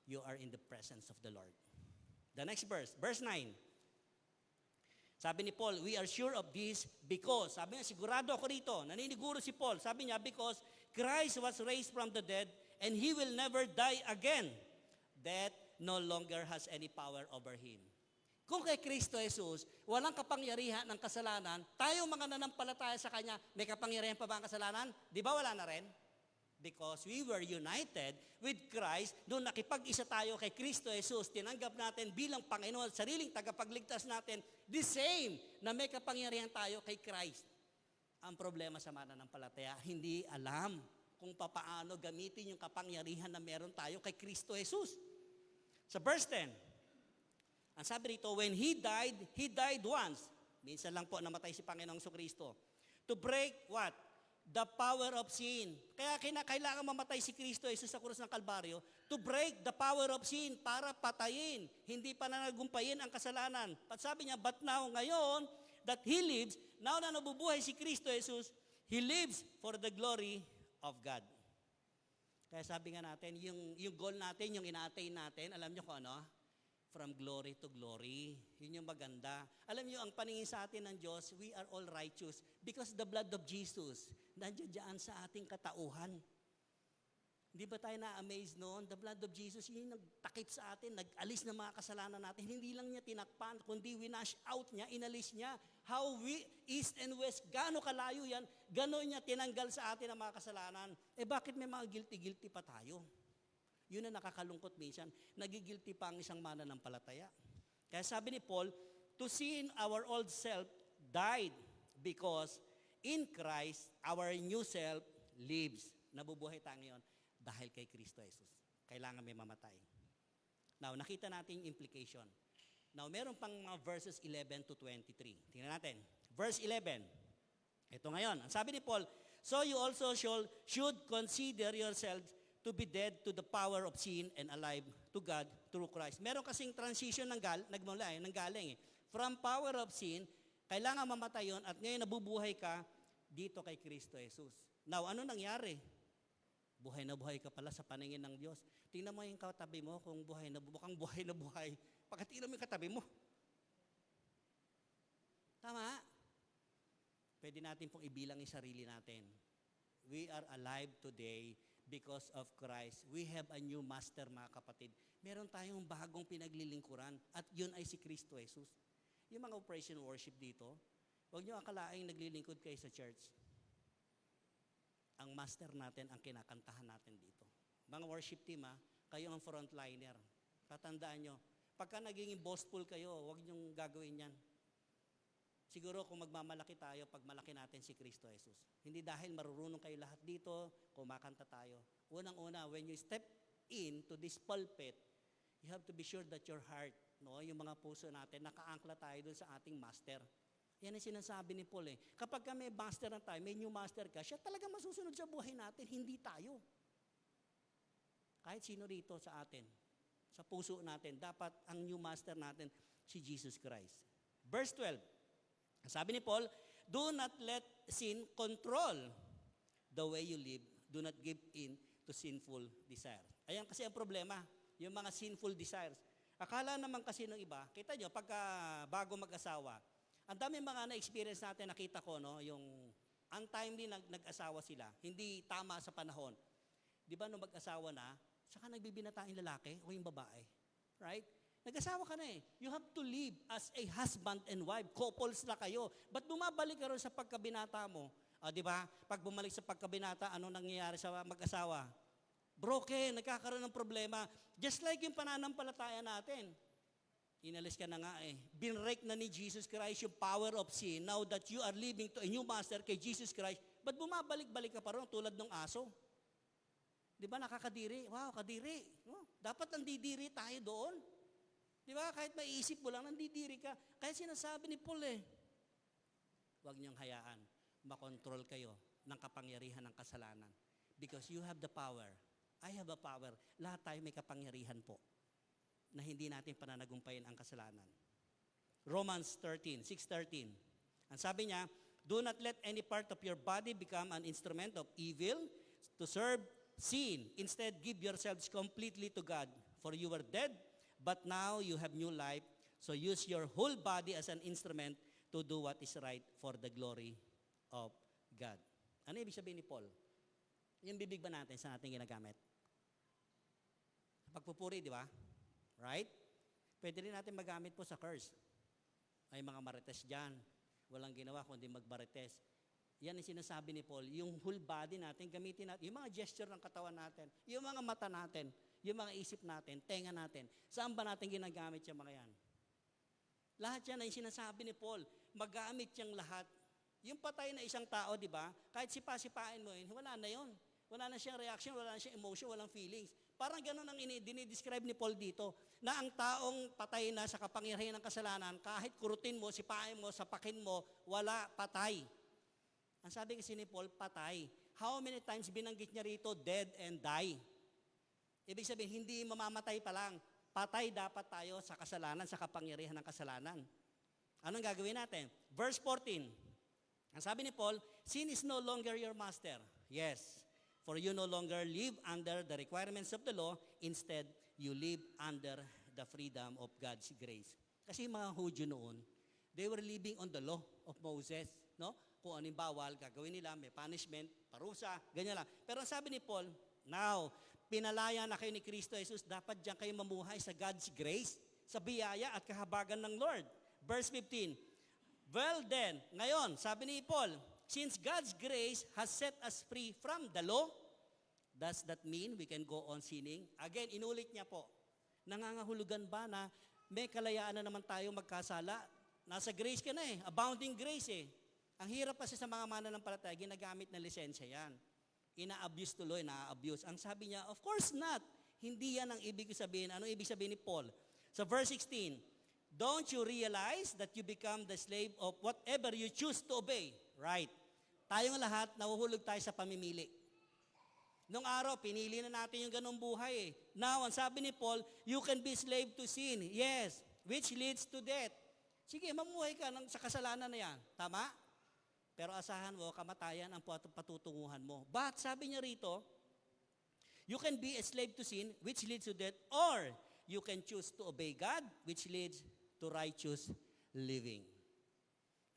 You are in the presence of the Lord. The next verse, verse 9. Sabi ni Paul, we are sure of this because, sabi niya, sigurado ako rito, naniniguro si Paul, sabi niya, because Christ was raised from the dead and He will never die again. Death no longer has any power over Him. Kung kay Kristo Jesus, walang kapangyarihan ng kasalanan, tayo mga nanampalataya sa Kanya, may kapangyarihan pa ba ang kasalanan? Di ba wala na rin? Because we were united with Christ, doon nakipag-isa tayo kay Kristo Jesus, tinanggap natin bilang Panginoon, sariling tagapagligtas natin, the same na may kapangyarihan tayo kay Christ. Ang problema sa mananampalataya, hindi alam kung papaano gamitin yung kapangyarihan na meron tayo kay Kristo Jesus. Sa verse 10, ang sabi rito, when He died once. Minsan lang po namatay si Panginoong Kristo. To break what? The power of sin. Kaya kailangan mamatay si Kristo Jesus sa krus ng Kalbaryo to break the power of sin, para patayin, hindi pa nanagumpayin ang kasalanan. At sabi niya, but now, ngayon, that He lives, now na nabubuhay si Kristo Jesus, He lives for the glory of God. Kaya sabi nga natin, yung goal natin, yung ina-attain natin, alam niyo kung ano? From glory to glory. Yun yung maganda. Alam niyo, ang paningin sa atin ng Diyos, we are all righteous because the blood of Jesus nandiyan dyan sa ating katauhan. Hindi ba tayo na-amaze noon? The blood of Jesus, yun yung nagtakip sa atin, nag-alis ng mga kasalanan natin. Hindi lang niya tinakpan, kundi winash out niya, inalis niya. How we, east and west, gaano kalayo yan, gano'n niya tinanggal sa atin ang mga kasalanan. Bakit may mga guilty pa tayo? Yun ang nakakalungkot minsan. Nagigilty pa ang isang mananampalataya. Kaya sabi ni Paul, to sin our old self died because in Christ, our new self lives. Nabubuhay tayo ngayon dahil kay Kristo Jesus. Kailangan may mamatay. Now, nakita natin yung implication. Now, meron pang mga verses 11 to 23. Tingnan natin. Verse 11. Ito ngayon. Ang sabi ni Paul, so you also should consider yourselves to be dead to the power of sin and alive to God through Christ. Meron kasing transition nanggaling eh. From power of sin, kailangan mamatay yun at ngayon nabubuhay ka dito kay Kristo Jesus. Now, ano nangyari? Buhay na buhay ka pala sa paningin ng Diyos. Tingnan mo yung katabi mo kung mukhang buhay na buhay. Pagkatingnan mo yung katabi mo. Tama? Pwede natin pong ibilang yung sarili natin. We are alive today because of Christ. We have a new master, mga kapatid. Meron tayong bagong pinaglilingkuran at yun ay si Kristo Jesus. Yung mga operation worship dito, huwag nyo akalaing naglilingkod kayo sa church. Ang master natin, ang kinakantahan natin dito. Mga worship team, kayo ang frontliner. Tatandaan nyo, pagka naging boastful kayo, huwag nyong gagawin yan. Siguro kung magmamalaki tayo, pag malaki natin si Kristo Jesus. Hindi dahil marurunong kayo lahat dito, kumakanta tayo. Unang-una, when you step into this pulpit, you have to be sure that your heart, yung mga puso natin, nakaangkla tayo dun sa ating master. Yan ang sinasabi ni Paul eh. Kapag may master na tayo, may new master ka, siya talaga masusunod sa buhay natin, hindi tayo. Kahit sino rito sa atin, sa puso natin, dapat ang new master natin, si Jesus Christ. Verse 12, sabi ni Paul, do not let sin control the way you live. Do not give in to sinful desires. Ayan kasi ang problema, yung mga sinful desires. Akala naman kasi ng iba, kita nyo, pagka bago mag-asawa, ang dami mga na-experience natin, nakita ko, no, yung untimely nag-asawa sila, hindi tama sa panahon. Di ba nung mag-asawa na, saka nagbibinata yung lalaki o yung babae? Right? Nag-asawa ka na eh. You have to live as a husband and wife. Couples na kayo. Ba't bumabalik ka rin sa pagkabinata mo? Di ba? Pag bumalik sa pagkabinata, ano nangyayari sa mag-asawa? Broken, nagkakaroon ng problema. Just like yung pananampalataya natin. Inalis ka na nga eh. Binrake na ni Jesus Christ yung power of sin. Now that you are living to a new master kay Jesus Christ, ba't bumabalik-balik ka pa rin tulad ng aso? Di ba nakakadiri? Wow, kadiri. No? Dapat nandidiri tayo doon. Di ba? Kahit maiisip mo lang, nandidiri ka. Kaya sinasabi ni Paul eh, huwag niyong hayaan, makontrol kayo ng kapangyarihan ng kasalanan. Because you have the power. I have a power. Lahat tayo may kapangyarihan po na hindi natin pananagumpayin ang kasalanan. Romans 6:13. Ang sabi niya, do not let any part of your body become an instrument of evil to serve sin. Instead, give yourselves completely to God. For you were dead, but now you have new life. So use your whole body as an instrument to do what is right for the glory of God. Ano ibig sabihin ni Paul? Yung bibig ba natin sa ating ginagamit? Pagpupuri, di ba? Right? Pwede rin natin magamit po sa curse. Ay mga marites dyan. Walang ginawa kundi magmarites. Yan ang sinasabi ni Paul. Yung whole body natin, gamitin natin. Yung mga gesture ng katawan natin. Yung mga mata natin. Yung mga isip natin. Tenga natin. Saan ba natin ginagamit yung mga yan? Lahat yan ay sinasabi ni Paul. Magamit yung lahat. Yung patay na isang tao, di ba? Kahit sipa-sipain mo yun, wala na yun. Wala na siyang reaction, wala na siyang emotion, walang feelings. Parang ganun ang dinidescribe ni Paul dito, na ang taong patay na sa kapangyarihan ng kasalanan, kahit kurutin mo, sipain mo, sapakin mo, wala, patay. Ang sabi kasi ni Paul, patay. How many times binanggit niya rito, dead and die? Ibig sabihin, hindi mamamatay pa lang. Patay dapat tayo sa kasalanan, sa kapangyarihan ng kasalanan. Anong gagawin natin? Verse 14. Ang sabi ni Paul, sin is no longer your master. Yes. For you no longer live under the requirements of the law. Instead, you live under the freedom of God's grace. Kasi yung mga Hudyo noon, they were living on the law of Moses. No? Kung anong bawal, gagawin nila, may punishment, parusa, ganyan lang. Pero ang sabi ni Paul, now, pinalaya na kayo ni Kristo Jesus, dapat diyan kayo mamuhay sa God's grace, sa biyaya at kahabagan ng Lord. Verse 15, well then, ngayon, sabi ni Paul, since God's grace has set us free from the law, does that mean we can go on sinning? Again, inulit niya po, nangangahulugan ba na may kalayaan na naman tayo magkasala? Nasa grace ka na eh, abounding grace eh. Ang hirap kasi sa mga mananampalataya, ginagamit na lisensya yan. Ina-abuse tuloy, na-abuse. Ang sabi niya, of course not. Hindi yan ang ibig sabihin. Ano ibig sabihin ni Paul? Sa verse 16, don't you realize that you become the slave of whatever you choose to obey? Right. Tayong lahat, nahuhulog tayo sa pamimili. Nung araw, pinili na natin yung ganong buhay eh. Now, ang sabi ni Paul, you can be slave to sin. Yes, which leads to death. Sige, mamuhay ka sa kasalanan na yan. Tama? Pero asahan mo, kamatayan ang patutunguhan mo. But sabi niya rito, you can be a slave to sin, which leads to death, or you can choose to obey God, which leads to righteous living.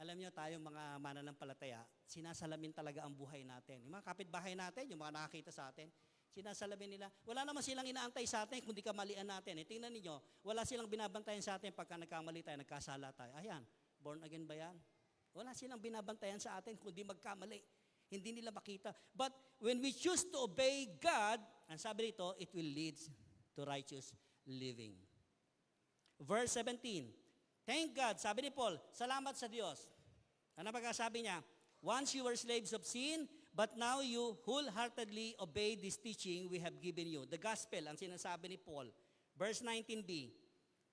Alam niyo, tayong mga mananampalataya, sinasalamin talaga ang buhay natin. Yung mga kapitbahay natin, yung mga nakakita sa atin, sinasalamin nila. Wala naman silang inaantay sa atin kundi kamalian natin. Tingnan niyo, wala silang binabantayan sa atin pagka nagkamali tayo, nagkasala tayo. Ayan, born again ba yan? Wala silang binabantayan sa atin kundi magkamali. Hindi nila makita. But when we choose to obey God, ang sabi rito, it will lead to righteous living. Verse 17, thank God, sabi ni Paul, salamat sa Diyos. Ano pagkasabi niya? Once you were slaves of sin, but now you wholeheartedly obey this teaching we have given you. The gospel, ang sinasabi ni Paul. Verse 19b,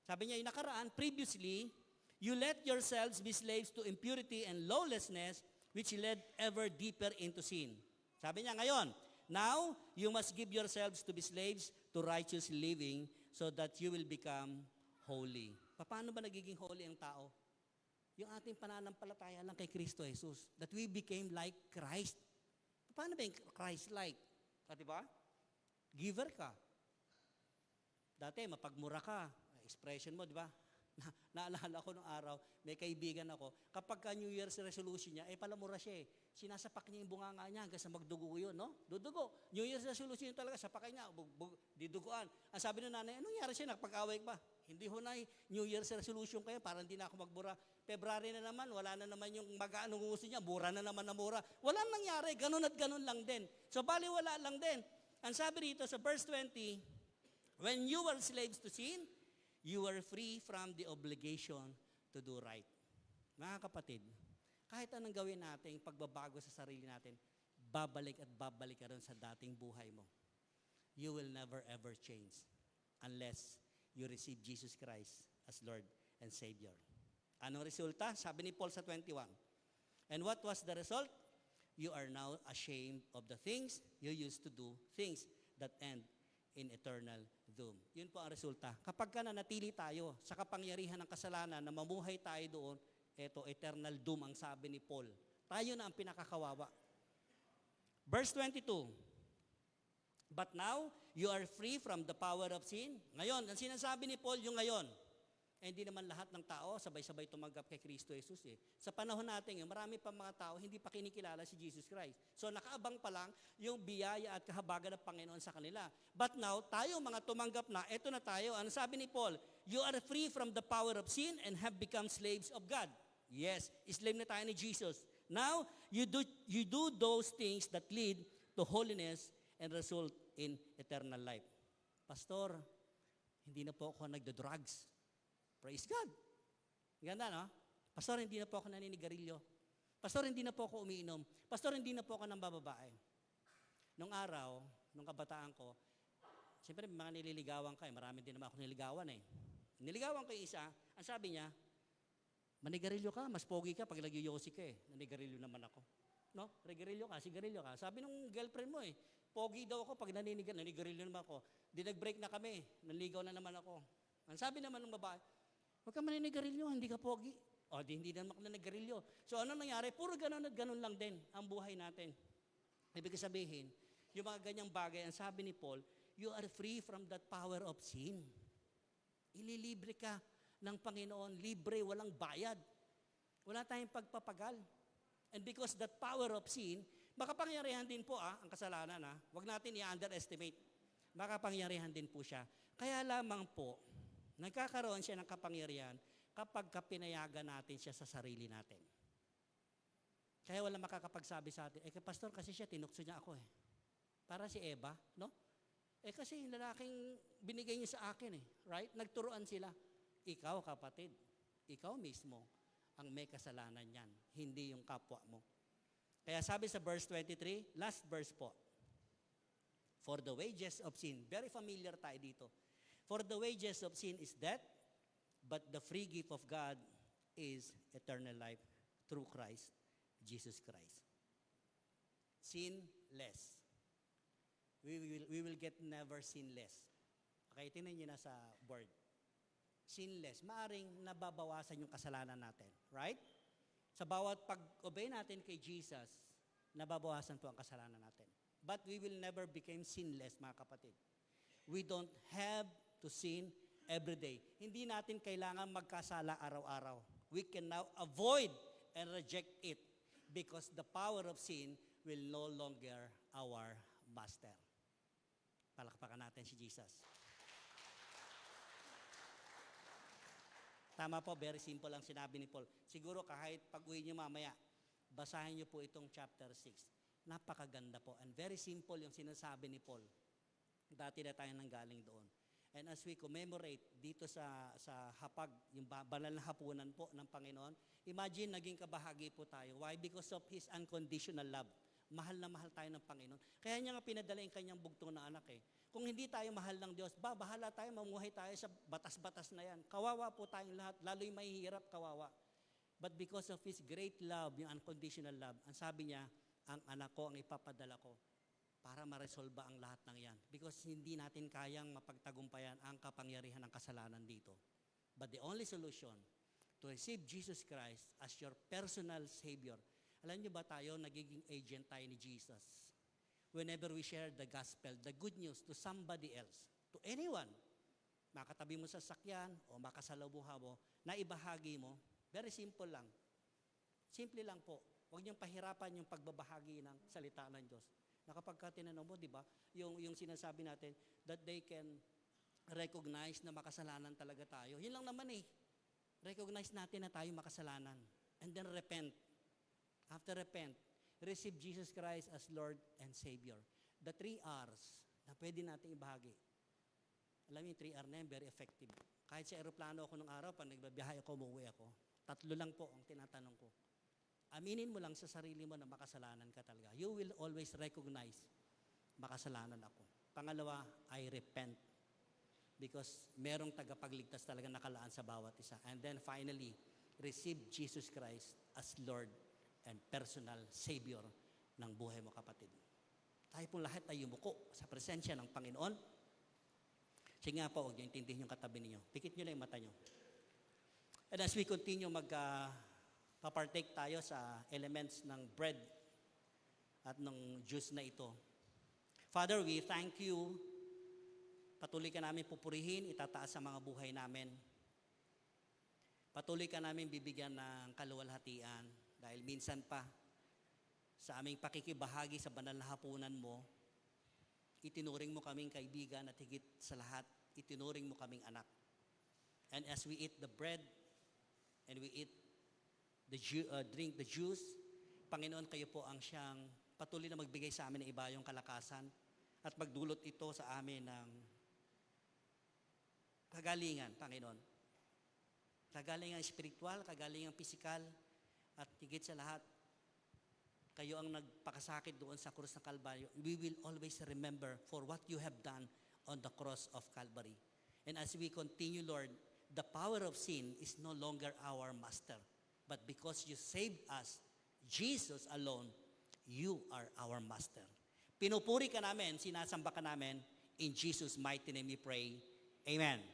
sabi niya, yung nakaraan, previously, you let yourselves be slaves to impurity and lawlessness, which led ever deeper into sin. Sabi niya ngayon, now you must give yourselves to be slaves to righteous living so that you will become holy. Paano ba nagiging holy ang tao? Yung ating pananampalataya lang kay Kristo Jesus, that we became like Christ. Paano ba yung Christ-like? Diba? Giver ka. Dati, mapagmura ka. Expression mo, di ba? Naalala ko nung araw, may kaibigan ako, kapag ka New Year's resolution niya, palamura siya eh. Sinasapak niya yung bunganga niya hanggang sa magdugo yun, no? Dudugo. New Year's resolution yun talaga, sapakin niya, diduguan. Ang sabi ng nanay, anong nangyari siya? Nagpag-away ba? Hindi ho na New Year's resolution kayo, para hindi na ako magbura. February na naman, wala na naman yung mag-aanong gusto niya, mura na naman na mura. Walang nangyari, ganun at ganun lang din. So, bali wala lang din. Ang sabi rito sa verse 20, when you were slaves to sin, you are free from the obligation to do right. Mga kapatid, kahit anong gawin natin, pagbabago sa sarili natin, babalik at babalik ka rin sa dating buhay mo. You will never ever change unless you receive Jesus Christ as Lord and Savior. Anong resulta? Sabi ni Paul sa 21. And what was the result? You are now ashamed of the things you used to do, things that end in eternal doom. Yun po ang resulta. Kapag ka nanatili tayo sa kapangyarihan ng kasalanan na mamuhay tayo doon, eto, eternal doom ang sabi ni Paul. Tayo na ang pinakakawawa. Verse 22, but now, you are free from the power of sin. Ngayon, ang sinasabi ni Paul, yung ngayon. Hindi naman lahat ng tao sabay-sabay tumanggap kay Kristo Jesus eh. Sa panahon natin, marami pa mga tao hindi pa kinikilala si Jesus Christ. So nakaabang pa lang yung biyaya at kahabagan ng Panginoon sa kanila. But now, tayo mga tumanggap na, eto na tayo. Ano sabi ni Paul? You are free from the power of sin and have become slaves of God. Yes, slave na tayo ni Jesus. Now, you do those things that lead to holiness and result in eternal life. Pastor, hindi na po ako nagdo-drugs. Praise God. Ganda, no? Pastor, hindi na po ako naninigarilyo. Pastor, hindi na po ako umiinom. Pastor, hindi na po ako nambababae. Nung araw, nung kabataan ko, siyempre may mga nililigawan ka eh. Marami din naman ako niligawan eh. Niligawan ko yung isa, ang sabi niya, manigarilyo ka, mas pogi ka pag nagyoyosi ka eh. Nanigarilyo naman ako. No? Regarilyo ka, sigarilyo ka. Sabi nung girlfriend mo eh, pogi daw ako pag nanigarilyo naman ako. Di nag-break na kami, nanligaw na naman ako. Ang sabi naman ng babae, huwag ka maninigarilyo, hindi ka pogi. O, hindi naman ako naninigarilyo. So, ano nangyari? Puro ganun at ganun lang din ang buhay natin. Ibig sabihin, yung mga ganyang bagay, ang sabi ni Paul, you are free from that power of sin. Ililibre ka ng Panginoon, libre, walang bayad. Wala tayong pagpapagal. And because that power of sin, makapangyarihan din po ang kasalanan. Huwag natin i-underestimate. Makapangyarihan din po siya. Kaya lamang po, nagkakaroon siya ng kapangyarihan kapag pinayagan natin siya sa sarili natin. Kaya wala makakapagsabi sa atin, pastor, kasi siya, tinukso niya ako eh. Para si Eva, no? Kasi yung lalaking binigay niya sa akin eh. Right? Nagturuan sila. Ikaw, kapatid, ikaw mismo ang may kasalanan niyan, hindi yung kapwa mo. Kaya sabi sa verse 23, last verse po, for the wages of sin, very familiar tayo dito. For the wages of sin is death, but the free gift of God is eternal life through Christ, Jesus Christ. Sinless. We will get never sinless. Okay, tingnan niyo na sa board. Sinless. Maaring nababawasan yung kasalanan natin. Right? Sa bawat pag-obey natin kay Jesus, nababawasan po ang kasalanan natin. But we will never become sinless, mga kapatid. We don't have to sin every day. Hindi natin kailangan magkasala araw-araw. We can now avoid and reject it because the power of sin will no longer our master. Palakpakan natin si Jesus. Tama po, very simple ang sinabi ni Paul. Siguro kahit pag-uwi niyo mamaya, basahin niyo po itong chapter 6. Napakaganda po and very simple yung sinasabi ni Paul. Dati na tayo nanggaling doon. And as we commemorate dito sa hapag, yung banal na hapunan po ng Panginoon, imagine naging kabahagi po tayo. Why? Because of His unconditional love. Mahal na mahal tayo ng Panginoon. Kaya niya nga pinadala yung kanyang bugtong na anak eh. Kung hindi tayo mahal ng Diyos, bahala tayo, mamuhay tayo sa batas-batas na yan. Kawawa po tayong lahat, lalo yung mahihirap, kawawa. But because of His great love, yung unconditional love, ang sabi niya, ang anak ko ang ipapadala ko para maresolba ang lahat ng yan. Because hindi natin kayang mapagtagumpayan ang kapangyarihan ng kasalanan dito. But the only solution to receive Jesus Christ as your personal Savior. Alam niyo ba tayo, nagiging agent tayo ni Jesus. whenever we share the gospel, the good news to somebody else, to anyone, makatabi mo sa sakyan o makasalabuha mo, na ibahagi mo, very simple lang. Simple lang po. Huwag niyong pahirapan yung pagbabahagi ng salita ng Diyos. Na kapag ka tinanong mo, di ba, yung sinasabi natin, that they can recognize na makasalanan talaga tayo. Yun lang naman eh. Recognize natin na tayo makasalanan. And then repent. After repent, receive Jesus Christ as Lord and Savior. The 3 R's na pwede natin ibahagi. Alam mo yung 3R na yun, very effective. Kahit sa aeroplano ako nung araw, pag nagbabiyahe ako, umuwi ako. 3 lang po ang tinatanong ko. Aminin mo lang sa sarili mo na makasalanan ka talaga. You will always recognize makasalanan ako. Pangalawa, I repent. Because merong tagapagligtas talaga nakalaan sa bawat isa. And then finally, receive Jesus Christ as Lord and personal Savior ng buhay mo, kapatid. Tayo pong lahat ay yumuko sa presensya ng Panginoon. Sige nga po, huwag niyo intindihin yung katabi niyo. Pikit niyo lang yung mata niyo. And as we continue papartake tayo sa elements ng bread at ng juice na ito. Father, we thank you. Patuloy ka namin pupurihin, itataas sa mga buhay namin. Patuloy ka namin bibigyan ng kaluwalhatian dahil minsan pa sa aming pakikibahagi sa banal na hapunan mo, itinuring mo kaming kaibigan at higit sa lahat, itinuring mo kaming anak. And as we eat the bread and we eat drink the juice, Panginoon, kayo po ang siyang patuloy na magbigay sa amin ng iba yung kalakasan at magdulot ito sa amin ng kagalingan, Panginoon. Kagalingan spiritual, kagalingan pisikal, at higit sa lahat, kayo ang nagpakasakit doon sa krus ng Kalbaryo. We will always remember for what you have done on the cross of Calvary. And as we continue, Lord, the power of sin is no longer our master. But because you saved us, Jesus alone, you are our master. Pinupuri ka namin, sinasamba ka namin, in Jesus' mighty name we pray. Amen.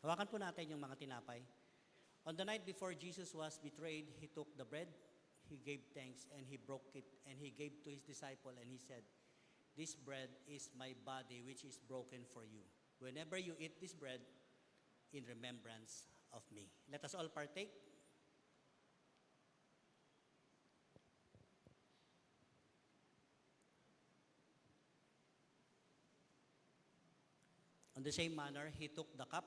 Hawakan po natin yung mga tinapay. On the night before Jesus was betrayed, He took the bread, He gave thanks, and He broke it, and He gave to His disciple, and He said, "This bread is my body, which is broken for you. Whenever you eat this bread, in remembrance of me." Let us all partake. On the same manner, He took the cup,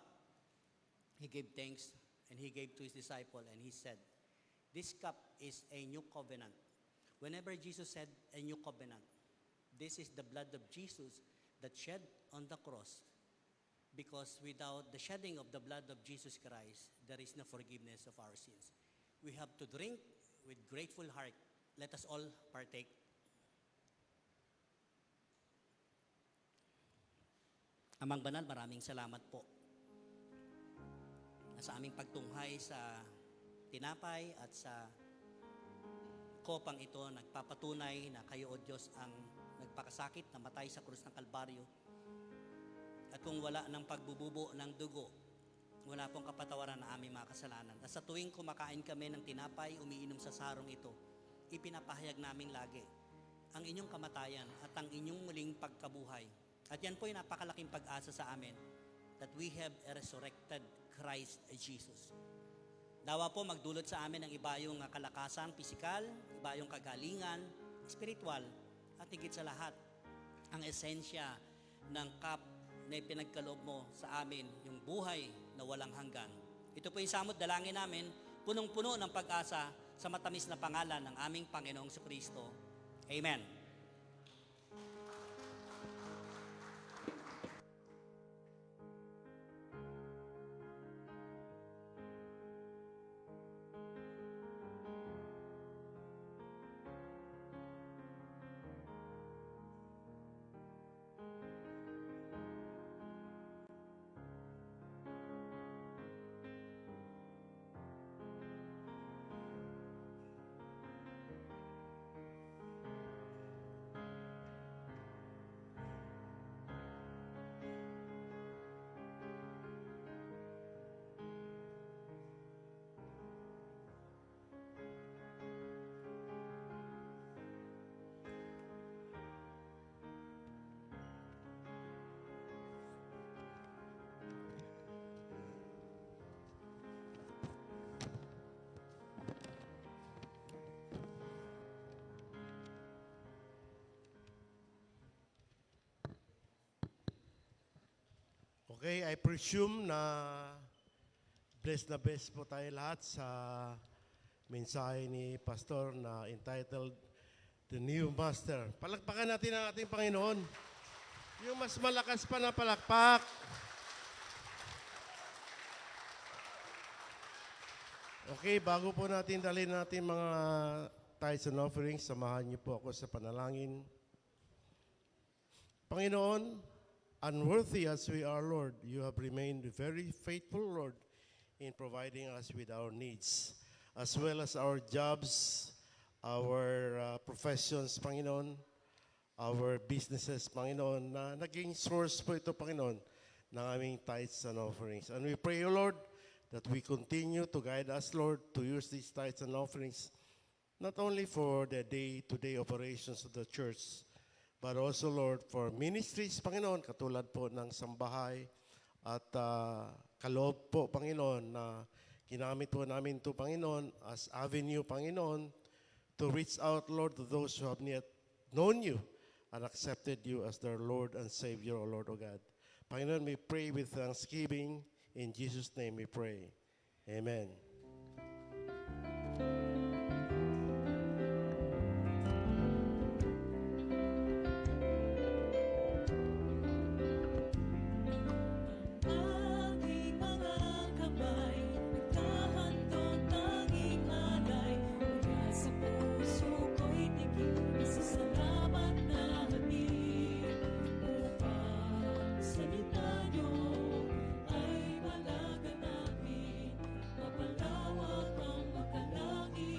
He gave thanks, and He gave to His disciple, and He said, "This cup is a new covenant." Whenever Jesus said a new covenant, this is the blood of Jesus that shed on the cross. Because without the shedding of the blood of Jesus Christ, there is no forgiveness of our sins. We have to drink with grateful heart. Let us all partake. Amang Banal, maraming salamat po sa aming pagtunghay sa tinapay at sa kopang ito. Nagpapatunay na kayo, O Diyos, ang nagpakasakit, namatay sa krus ng Kalbaryo. At kung wala ng pagbububo ng dugo, wala pong kapatawaran na aming mga kasalanan. At sa tuwing kumakain kami ng tinapay, umiinom sa sarong ito, ipinapahayag namin lagi ang inyong kamatayan at ang inyong muling pagkabuhay. At yan po yung napakalaking pag-asa sa amin, that we have a resurrected Christ Jesus. Dawa po magdulot sa amin ng iba yung kalakasan, pisikal, iba yung kagalingan, spiritual, at higit sa lahat, ang esensya ng cup na ipinagkaloob mo sa amin, yung buhay na walang hanggan. Ito po yung samot dalangin namin, punong-puno ng pag-asa sa matamis na pangalan ng aming Panginoong Kristo. Amen. Okay, I presume na blessed po tayo lahat sa mensahe ni Pastor na entitled The New Master. Palakpakan natin ang ating Panginoon. Yung mas malakas pa na palakpak. Okay, bago po natin dalhin natin mga tithes and offerings, samahan niyo po ako sa panalangin. Panginoon, unworthy as we are, Lord, you have remained very faithful, Lord, in providing us with our needs, as well as our jobs, our professions, Panginoon, our businesses, Panginoon, na naging source po ito, Panginoon, ng aming tithes and offerings. And we pray, O Lord, that we continue to guide us, Lord, to use these tithes and offerings, not only for the day-to-day operations of the church, but also, Lord, for ministries, Panginoon, katulad po ng sambahay at kaloob po, Panginoon, na ginamit po namin ito, Panginoon, as avenue, Panginoon, to reach out, Lord, to those who have not known you and accepted you as their Lord and Savior, O Lord, O God. Panginoon, we pray with thanksgiving. In Jesus' name we pray. Amen. Aking mga kamay, naghahandog tanging alay. Mula sa puso ko'y tigil, masasalamat na hatid. Upang salita niyo ay malaganapin, mapalawak ang makalangit.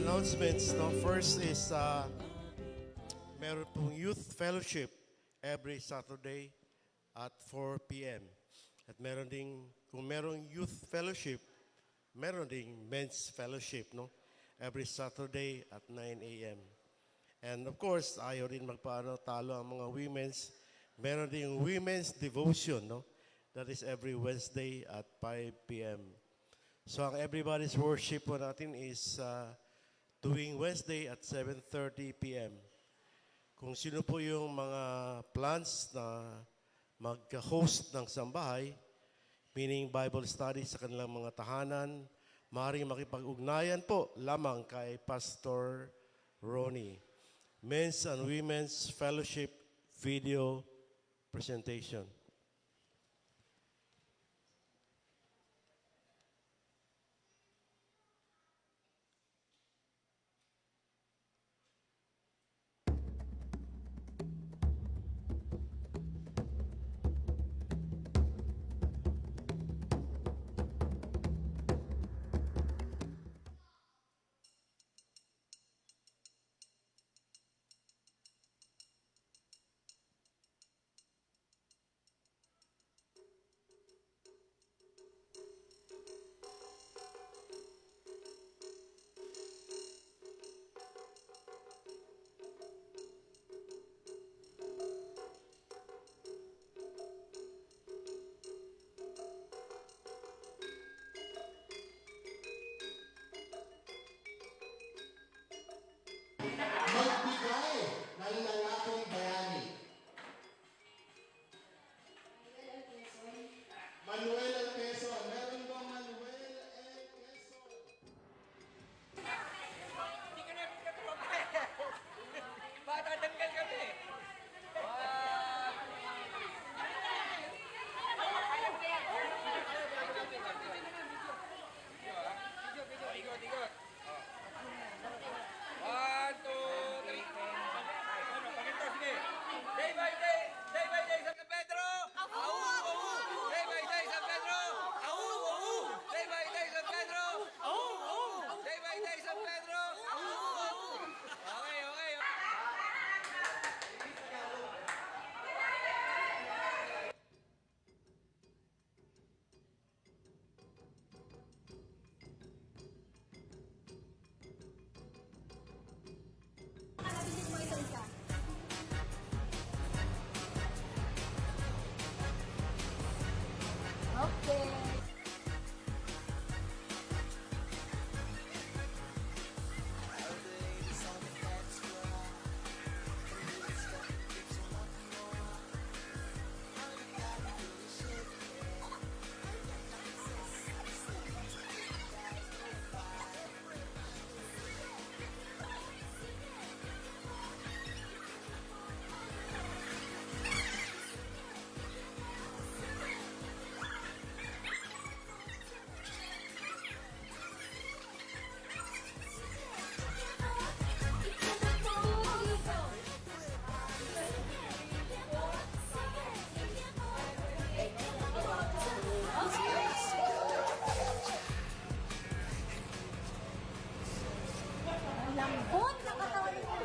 announcements, no? First is meron pong youth fellowship every Saturday at 4 p.m. At meron ding, kung merong youth fellowship, meron ding men's fellowship, no? Every Saturday at 9 a.m. And of course, ayaw rin talo ang mga women's. Meron ding women's devotion, no? That is every Wednesday at 5 p.m. So ang everybody's worship po natin is tuwing Wednesday at 7:30 p.m. Kung sino po yung mga plans na mag-host ng sambahay, meaning Bible study sa kanilang mga tahanan, maaaring makipag-ugnayan po lamang kay Pastor Ronnie. Men's and Women's Fellowship video presentation. Magbigay ng lalaking bayani. Manuel L. Quezon. Meron bang Manuel L. Quezon? Matatanggal kami. Ikot. One, two, three. Ano, pakita, sige. Day by day, San Pedro. Au. Day by day, San Pedro. Au. Day by day, San Pedro. Au. Day by day, San Pedro. Au. Okay. Lambot na katawan niya.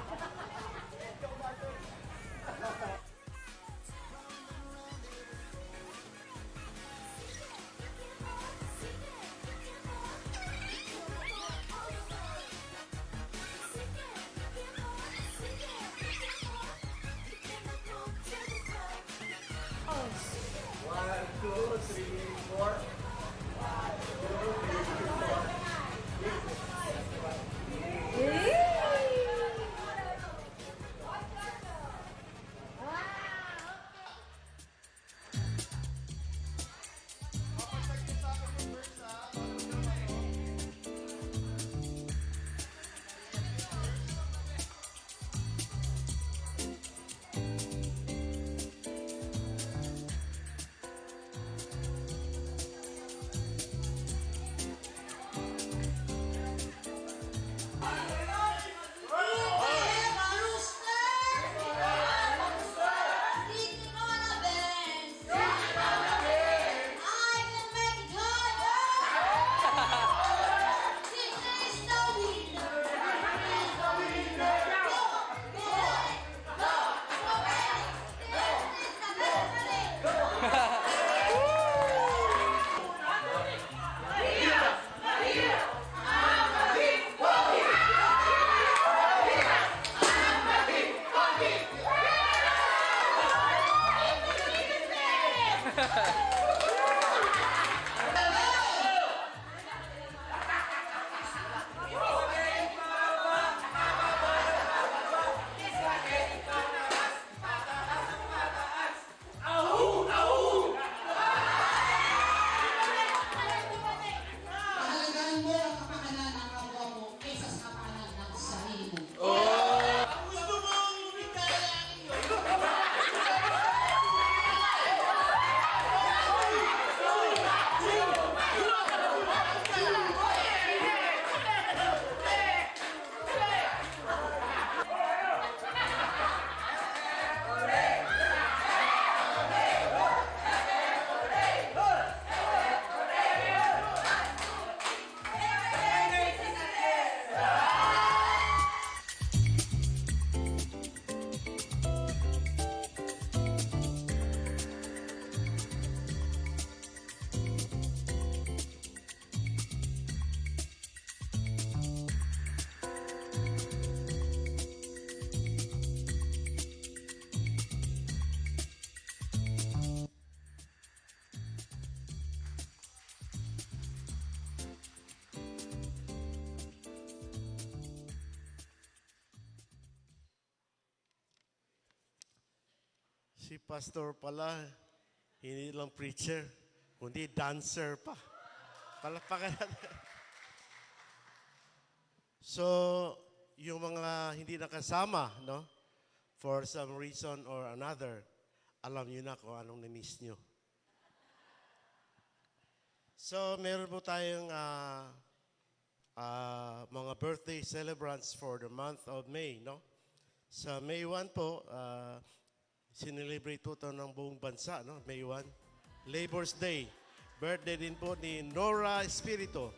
Mahalagaan mo ang kapakanan ng kapwa mo kaysa sa kapakanan ng sarili mo. Si pastor pala, hindi lang preacher, kundi dancer pa. Palakpakan natin. So, yung mga hindi nakasama, no? For some reason or another, alam niyo na kung anong na-miss niyo. So, meron po tayong mga birthday celebrants for the month of May, no? Sa May 1 po, sinelebrate po ito ng buong bansa, no? May 1. Labor's Day. Birthday din po ni Nora Espirito.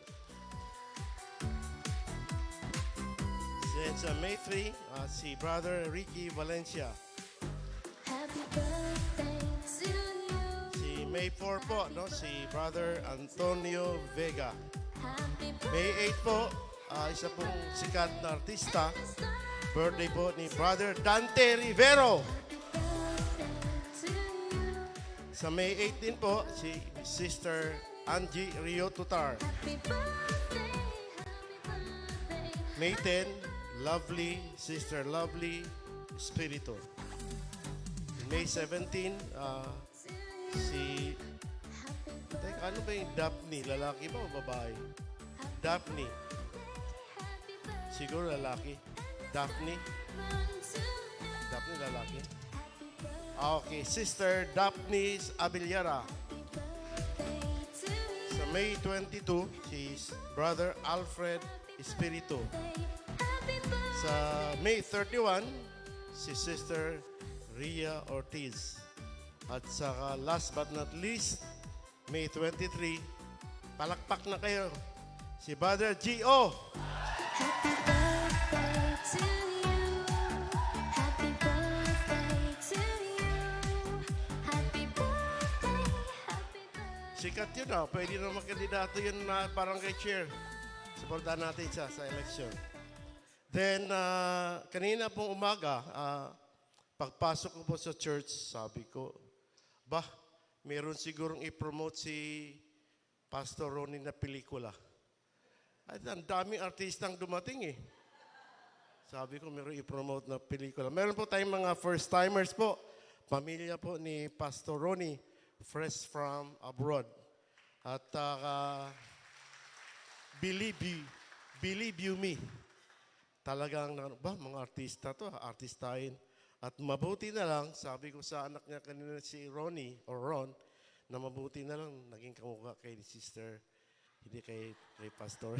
Then sa May 3, si Brother Ricky Valencia. Happy birthday to you. Si May 4 po, no? Si Brother Antonio Vega. Happy May 8 po, isa pong sikat na artista. Birthday po ni Brother Dante Rivero. birthday to you. Sa May 8 din po, si Sister Angie Rio Tutar. Happy birthday, happy birthday. May 10, Lovely, Sister Lovely Espirito. May 17, si... Teka, ano ba yung Daphne? Lalaki ba o babae? Daphne. Siguro lalaki. Daphne. Daphne lalaki. Okay, Sister Daphne Abiliara. Sa May 22, si Brother Alfred Espirito. Sa May 31, si Sister Ria Ortiz. At saka last but not least, May 23, palakpak na kayo, si Brother G.O. Happy birthday to you. Happy birthday to you. Happy birthday, happy birthday. Sikat yun pwede na magkandidato yun na barangay chair. Supportan natin siya sa election. Then, kanina pong umaga, pagpasok ko po sa church, sabi ko, meron sigurong i-promote si Pastor Ronnie na pelikula. At ang daming artistang dumating Sabi ko, meron i-promote na pelikula. Meron po tayong mga first-timers po. Pamilya po ni Pastor Ronnie, fresh from abroad. At believe you me. Talagang, mga artista to, artistahin. At mabuti na lang, sabi ko sa anak niya kanina si Ronnie, or Ron, na mabuti na lang, naging kamukha kay Sister, hindi kay Pastor.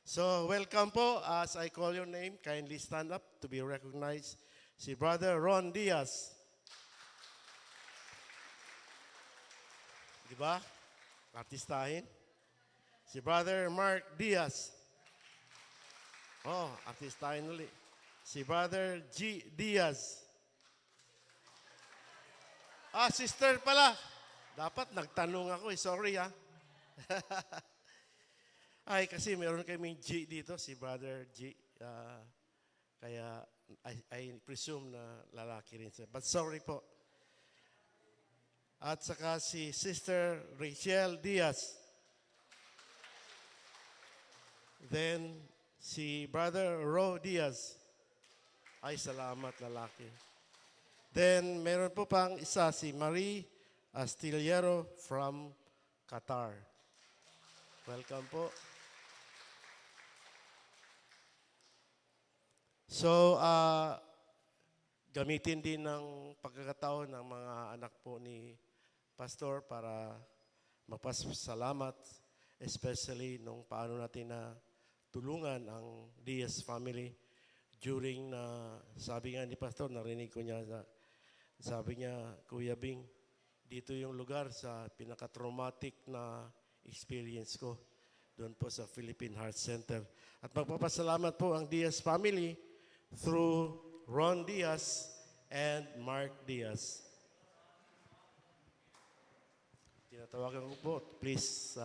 So, welcome po. As I call your name, kindly stand up to be recognized. Si Brother Ron Diaz. Di ba? Artistahin. Si Brother Mark Diaz. Artistahin ulit. Si Brother G. Diaz. Sister pala. Dapat nagtanong ako Sorry Ay, kasi meron kaming G dito, si Brother G. Kaya I presume na lalaki rin siya. But sorry po. At saka si Sister Rachel Diaz. Then, si Brother Ro Diaz. Ay, salamat lalaki. Then, meron po pang isa, si Marie Astillero from Qatar. Welcome po. So, gamitin din ng pagkakataon ng mga anak po ni Pastor para magpasalamat, especially nung paano natin na tulungan ang Diaz family during na, sabi nga ni Pastor, narinig ko niya, sabi niya, Kuya Bing, dito yung lugar sa pinaka-traumatic na experience ko doon po sa Philippine Heart Center. At magpapasalamat po ang Diaz family through Ron Diaz and Mark Diaz. Tinatawagan ko po, please.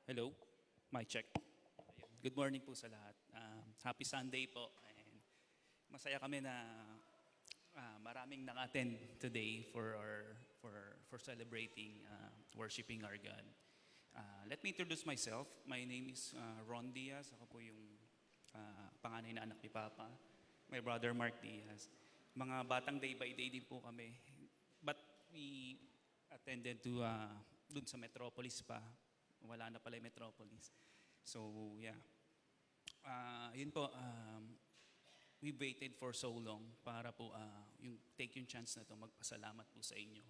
Hello, mic check. Ayun. Good morning po sa lahat. Happy Sunday po. And masaya kami na maraming nang-attend today for celebrating worshiping our God. Let me introduce myself. My name is Ron Diaz. Ako po yung panganay na anak ni Papa. My brother Mark Diaz. Mga batang day by day din po kami. But we attended to dun sa Metropolis pa. Wala na pala yung Metropolis. So, yeah. Yun po, we waited for so long para po take yung chance na to magpasalamat po sa inyo.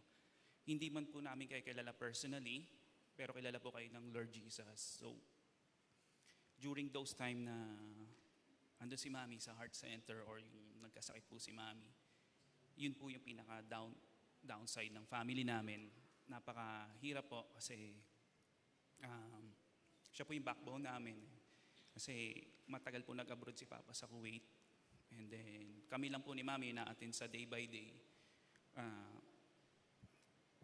Hindi man po namin kayo kilala personally, pero kilala po kayo ng Lord Jesus. So, during those time na andun si Mami sa heart center or yung nagkasakit po si Mami, yun po yung pinaka-downside ng family namin. Napakahirap po kasi siya po yung backbone namin. Kasi matagal po nag-abroad si Papa sa Kuwait. And then kami lang po ni Mami na-attend sa day by day.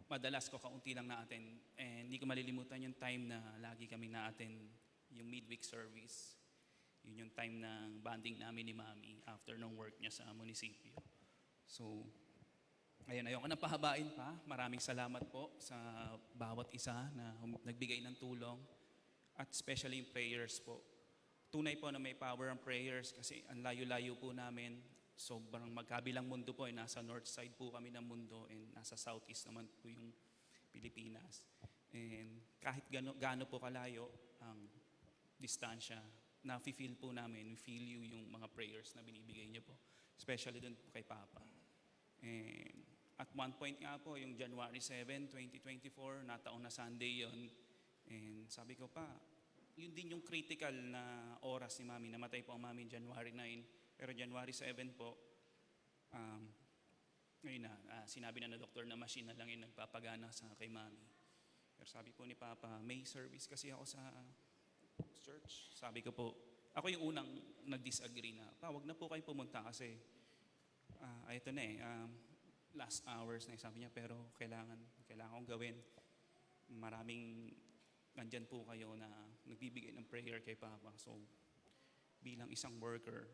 Madalas ko kaunti lang na-attend. And hindi ko malilimutan yung time na lagi kami na-attend yung midweek service. Yun yung time ng bonding namin ni Mami after ng work niya sa munisipyo. So, ayun, ayoko na pahabain pa. Maraming salamat po sa bawat isa na nagbigay ng tulong at especially yung prayers po. Tunay po na may power ang prayers kasi ang layo-layo po namin. Sobrang magkabilang mundo po. Nasa north side po kami ng mundo and nasa southeast naman po yung Pilipinas. And kahit gaano po kalayo ang distansya, na-feel po namin, we feel you yung mga prayers na binibigay niyo po. Especially dun po kay Papa. And at one point nga po, yung January 7, 2024, nataon na Sunday yon. And sabi ko pa, yun din yung critical na oras ni Mami. Namatay po ang Mami January 9. Pero January 7 po, ngayon na, sinabi na doktor na machine na lang yung nagpapagana sa kay Mami. Pero sabi po ni Papa, may service kasi ako sa church. Sabi ko po, ako yung unang nag-disagree na, wag na po kayo pumunta kasi ito na last hours na sabi niya, pero kailangan kong gawin. Maraming nandyan po kayo na nagbibigay ng prayer kay Papa. So, bilang isang worker,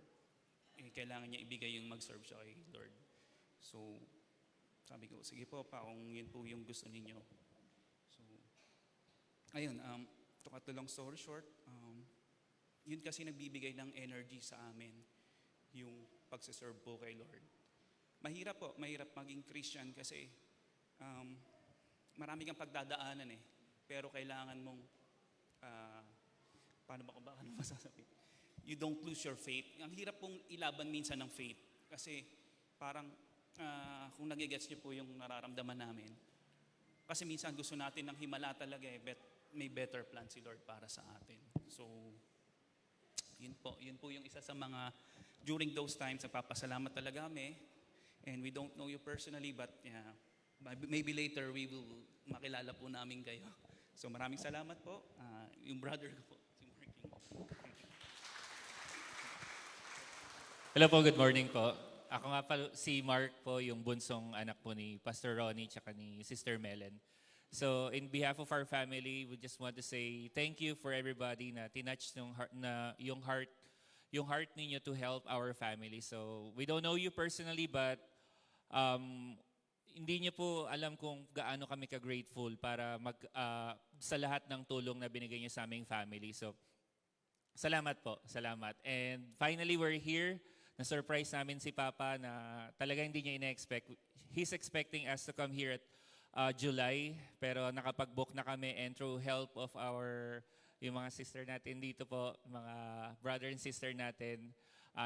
kailangan niya ibigay yung mag-serve siya kay Lord. So, sabi ko, sige po pa, kung yun po yung gusto ninyo. So, ayun, to cut the long story short, yun kasi nagbibigay ng energy sa amin, yung pagsiserve po kay Lord. Mahirap po, mahirap maging Christian kasi marami kang pagdadaanan Pero kailangan mong, paano masasabi? You don't lose your faith. Ang hirap pong ilaban minsan ng faith. Kasi parang, kung nagigets niyo po yung nararamdaman namin, kasi minsan gusto natin ng himala talaga but may better plan si Lord para sa atin. So, yun po yung isa sa mga, during those times, nagpapasalamat talaga kami. And we don't know you personally, but yeah, maybe later we will makilala po namin kayo. So maraming salamat po. Yung brother ko po, si Marking. Hello po, good morning po. Ako nga pa si Mark po, yung bunsong anak po ni Pastor Ronnie tsaka ni Sister Melen. So in behalf of our family, we just want to say thank you for everybody na tinouch yung heart ninyo to help our family. So we don't know you personally, but hindi niyo po alam kung gaano kami ka-grateful para sa lahat ng tulong na binigay niyo sa aming family. So salamat po, salamat. And finally, we're here. Na-surprise namin si Papa na talaga hindi niya ina-expect. He's expecting us to come here at July, pero nakapag-book na kami and through help of yung mga sister natin dito po, mga brother and sister natin,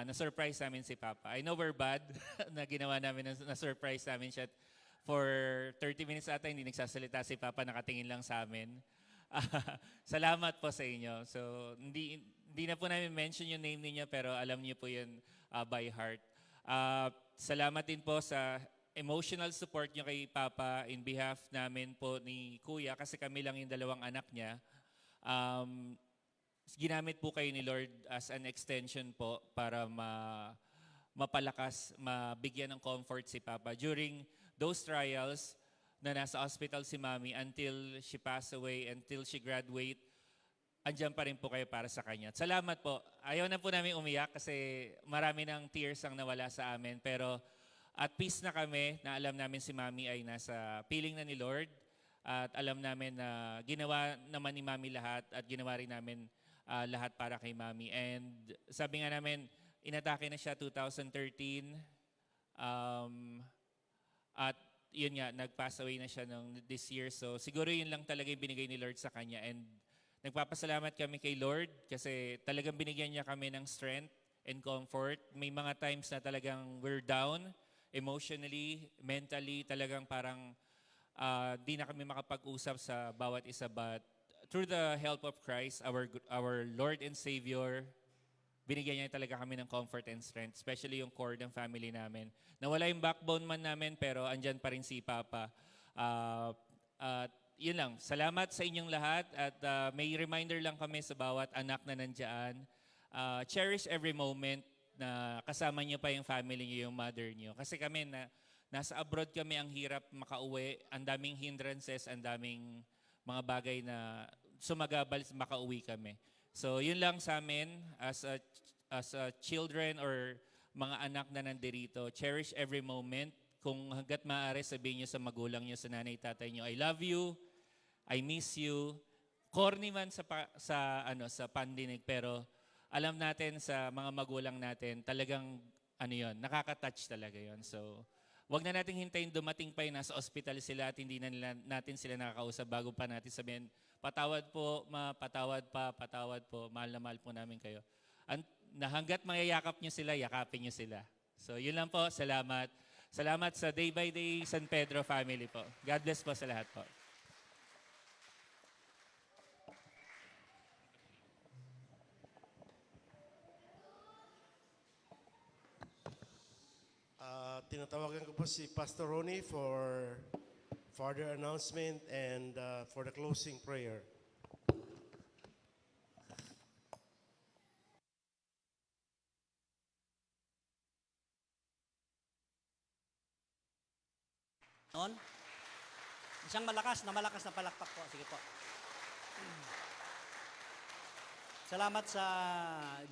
na-surprise namin si Papa. I know we're bad na ginawa namin, na-surprise namin siya. For 30 minutes ata, hindi nagsasalita si Papa, nakatingin lang sa amin. Salamat po sa inyo. So, hindi na po namin mention yung name niyo, pero alam niyo po yun by heart. Salamat din po sa emotional support niyo kay Papa in behalf namin po ni Kuya, kasi kami lang yung dalawang anak niya. Ginamit po kayo ni Lord as an extension po para mapalakas, mabigyan ng comfort si Papa during those trials na nasa hospital si Mami until she passed away, until she graduate. Andiyan pa rin po kayo para sa kanya. Salamat po. Ayaw na po namin umiyak kasi marami ng tears ang nawala sa amin, pero at peace na kami na alam namin si Mami ay nasa piling na ni Lord, at alam namin na ginawa naman ni Mami lahat at ginawa rin namin lahat para kay Mami. And sabi nga namin, inatake na siya 2013 at yun nga, nag-pass away na siya this year. So siguro yun lang talaga yung binigay ni Lord sa kanya. And nagpapasalamat kami kay Lord kasi talagang binigyan niya kami ng strength and comfort. May mga times na talagang we're down emotionally, mentally, talagang parang di na kami makapag-usap sa bawat isa, but through the help of Christ, our Lord and Savior, binigyan niya talaga kami ng comfort and strength, especially yung core ng family namin. Nawala yung backbone man namin, pero andyan pa rin si Papa. At yun lang, salamat sa inyong lahat, at may reminder lang kami sa bawat anak na nandyan. Cherish every moment na kasama niyo pa yung family niyo, yung mother niyo. Kasi kami, nasa abroad kami, ang hirap makauwi, ang daming hindrances, ang daming mga bagay na sumagabal, makauwi kami. So yun lang sa amin as a children or mga anak na nandirito. Cherish every moment. Kung hanggat maaari, sabihin niyo sa magulang niyo, sa nanay, tatay niyo, I love you, I miss you. Corny man sa pandinig, pero alam natin sa mga magulang natin, talagang nakaka-touch talaga yon. So, wag na natin hintayin dumating pa yung nasa ospital sila at hindi na natin sila nakakausap bago pa natin sabihin, patawad po, patawad po, mahal na mahal po namin kayo. Hanggat mayayakap nyo sila, yakapin nyo sila. So, yun lang po. Salamat. Salamat sa Day by Day San Pedro family po. God bless po sa lahat po. Tinatawagan ko po si Pastor Ronnie for further announcement and for the closing prayer. On? Isang malakas na palakpak po. Sige po. Salamat sa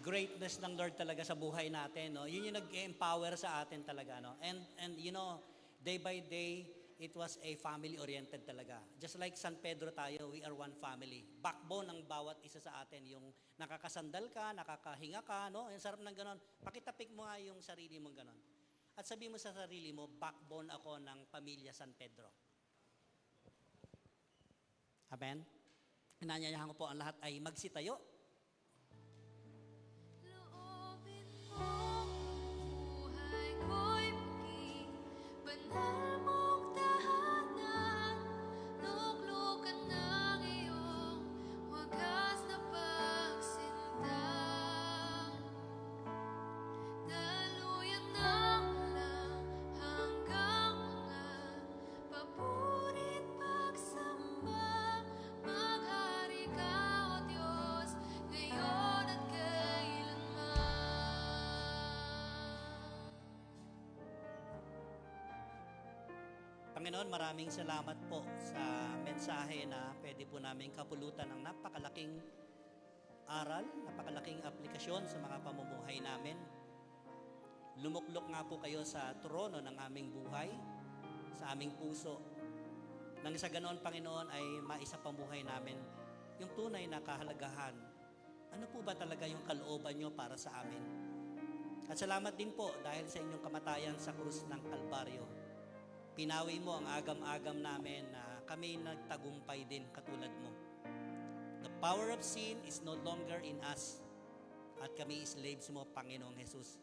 greatness ng Lord talaga sa buhay natin, no? Yun yung nag-empower sa atin talaga, no? And you know, day by day, it was a family-oriented talaga. Just like San Pedro tayo, we are one family. Backbone ng bawat isa sa atin, yung nakakasandal ka, nakakahinga ka, no? Yung sarap ng ganon. Pakitapik mo nga yung sarili mong ganon. At sabi mo sa sarili mo, backbone ako ng pamilya San Pedro. Amen? Inanyayahan ko po ang lahat ay magsitayo. Loobin mong buhay ko'y maging banal mong tahanan. Luklukan ng iyong wagas na pagsinta. Daluyan ng lang hanggang mga papurit pagsamba. Maghari ka, O Diyos, ngayon at kailanman. Panginoon, maraming salamat po sa mensahe mensahe na pwede po namin kapulutan ng napakalaking aral, napakalaking aplikasyon sa mga pamumuhay namin. Lumuklok nga po kayo sa trono ng aming buhay, sa aming puso. Nang sa ganoon, Panginoon, ay maisapamuhay namin yung tunay na kahalagahan. Ano po ba talaga yung kalooban nyo para sa amin? At salamat din po dahil sa inyong kamatayan sa krus ng Kalbaryo. Pinawi mo ang agam-agam namin na kami nagtagumpay din katulad mo. The power of sin is no longer in us at kami slaves mo, Panginoong Jesus.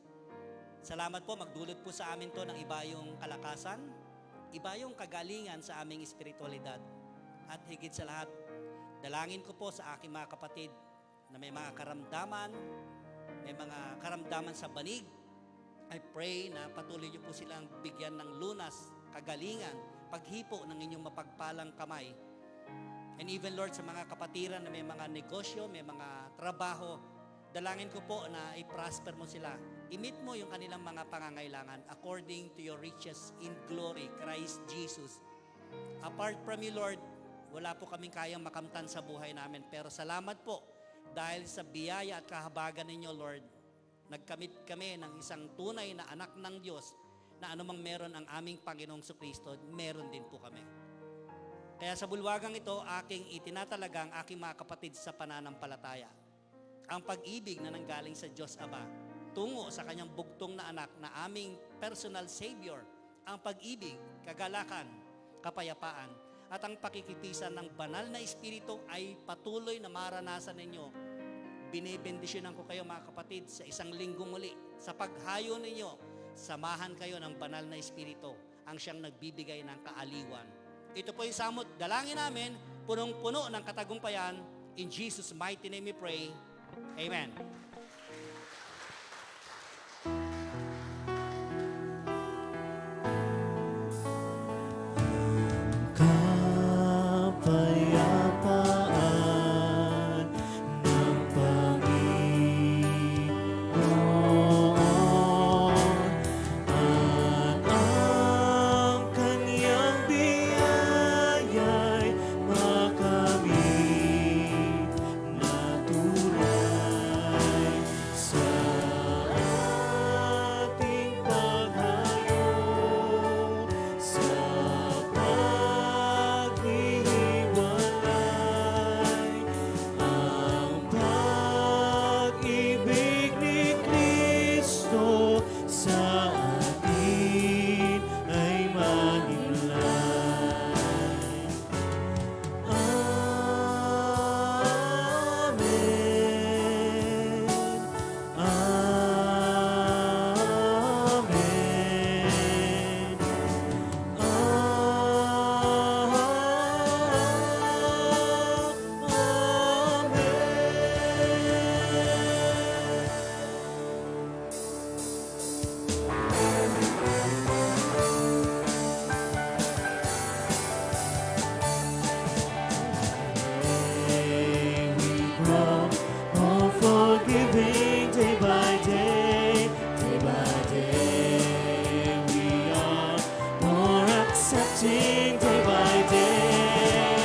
Salamat po, magdulot po sa amin to ng iba yung kalakasan, iba yung kagalingan sa aming espiritualidad. At higit sa lahat, dalangin ko po sa aking mga kapatid na may mga karamdaman sa banig. I pray na patuloy niyo po silang bigyan ng lunas, kagalingan, paghipo ng inyong mapagpalang kamay. And even Lord, sa mga kapatiran na may mga negosyo, may mga trabaho, dalangin ko po na i-prosper mo sila. I-meet mo yung kanilang mga pangangailangan according to your riches in glory, Christ Jesus. Apart from you, Lord, wala po kaming kayang makamtan sa buhay namin. Pero salamat po dahil sa biyaya at kahabagan ninyo, Lord, nagkamit kami ng isang tunay na anak ng Diyos na anumang meron ang aming Panginoong Kristo, meron din po kami. Kaya sa bulwagang ito, aking itinatalaga ang aking mga kapatid sa pananampalataya. Ang pag-ibig na nanggaling sa Diyos Ama tungo sa kanyang bugtong na anak na aming personal Savior, ang pag-ibig, kagalakan, kapayapaan, at ang pakikipisan ng banal na Espiritu ay patuloy na maranasan ninyo. Binibendisyonan ko kayo mga kapatid sa isang linggong muli. Sa paghayo ninyo, samahan kayo ng banal na Espiritu, ang siyang nagbibigay ng kaaliwan. Ito po yung samot, dalangin namin, punong-puno ng katagumpayan. In Jesus' mighty name we pray. Amen. Kapayapaan ng Panginoon at ang kanyang biyaya'y makamit na tulay sa ating paghayo sa paghihiwalay. Ang pag-ibig ni Kristo sa atin ay maninlay. Amen. Amen. Forgiving day by day by day. We are more accepting day by day.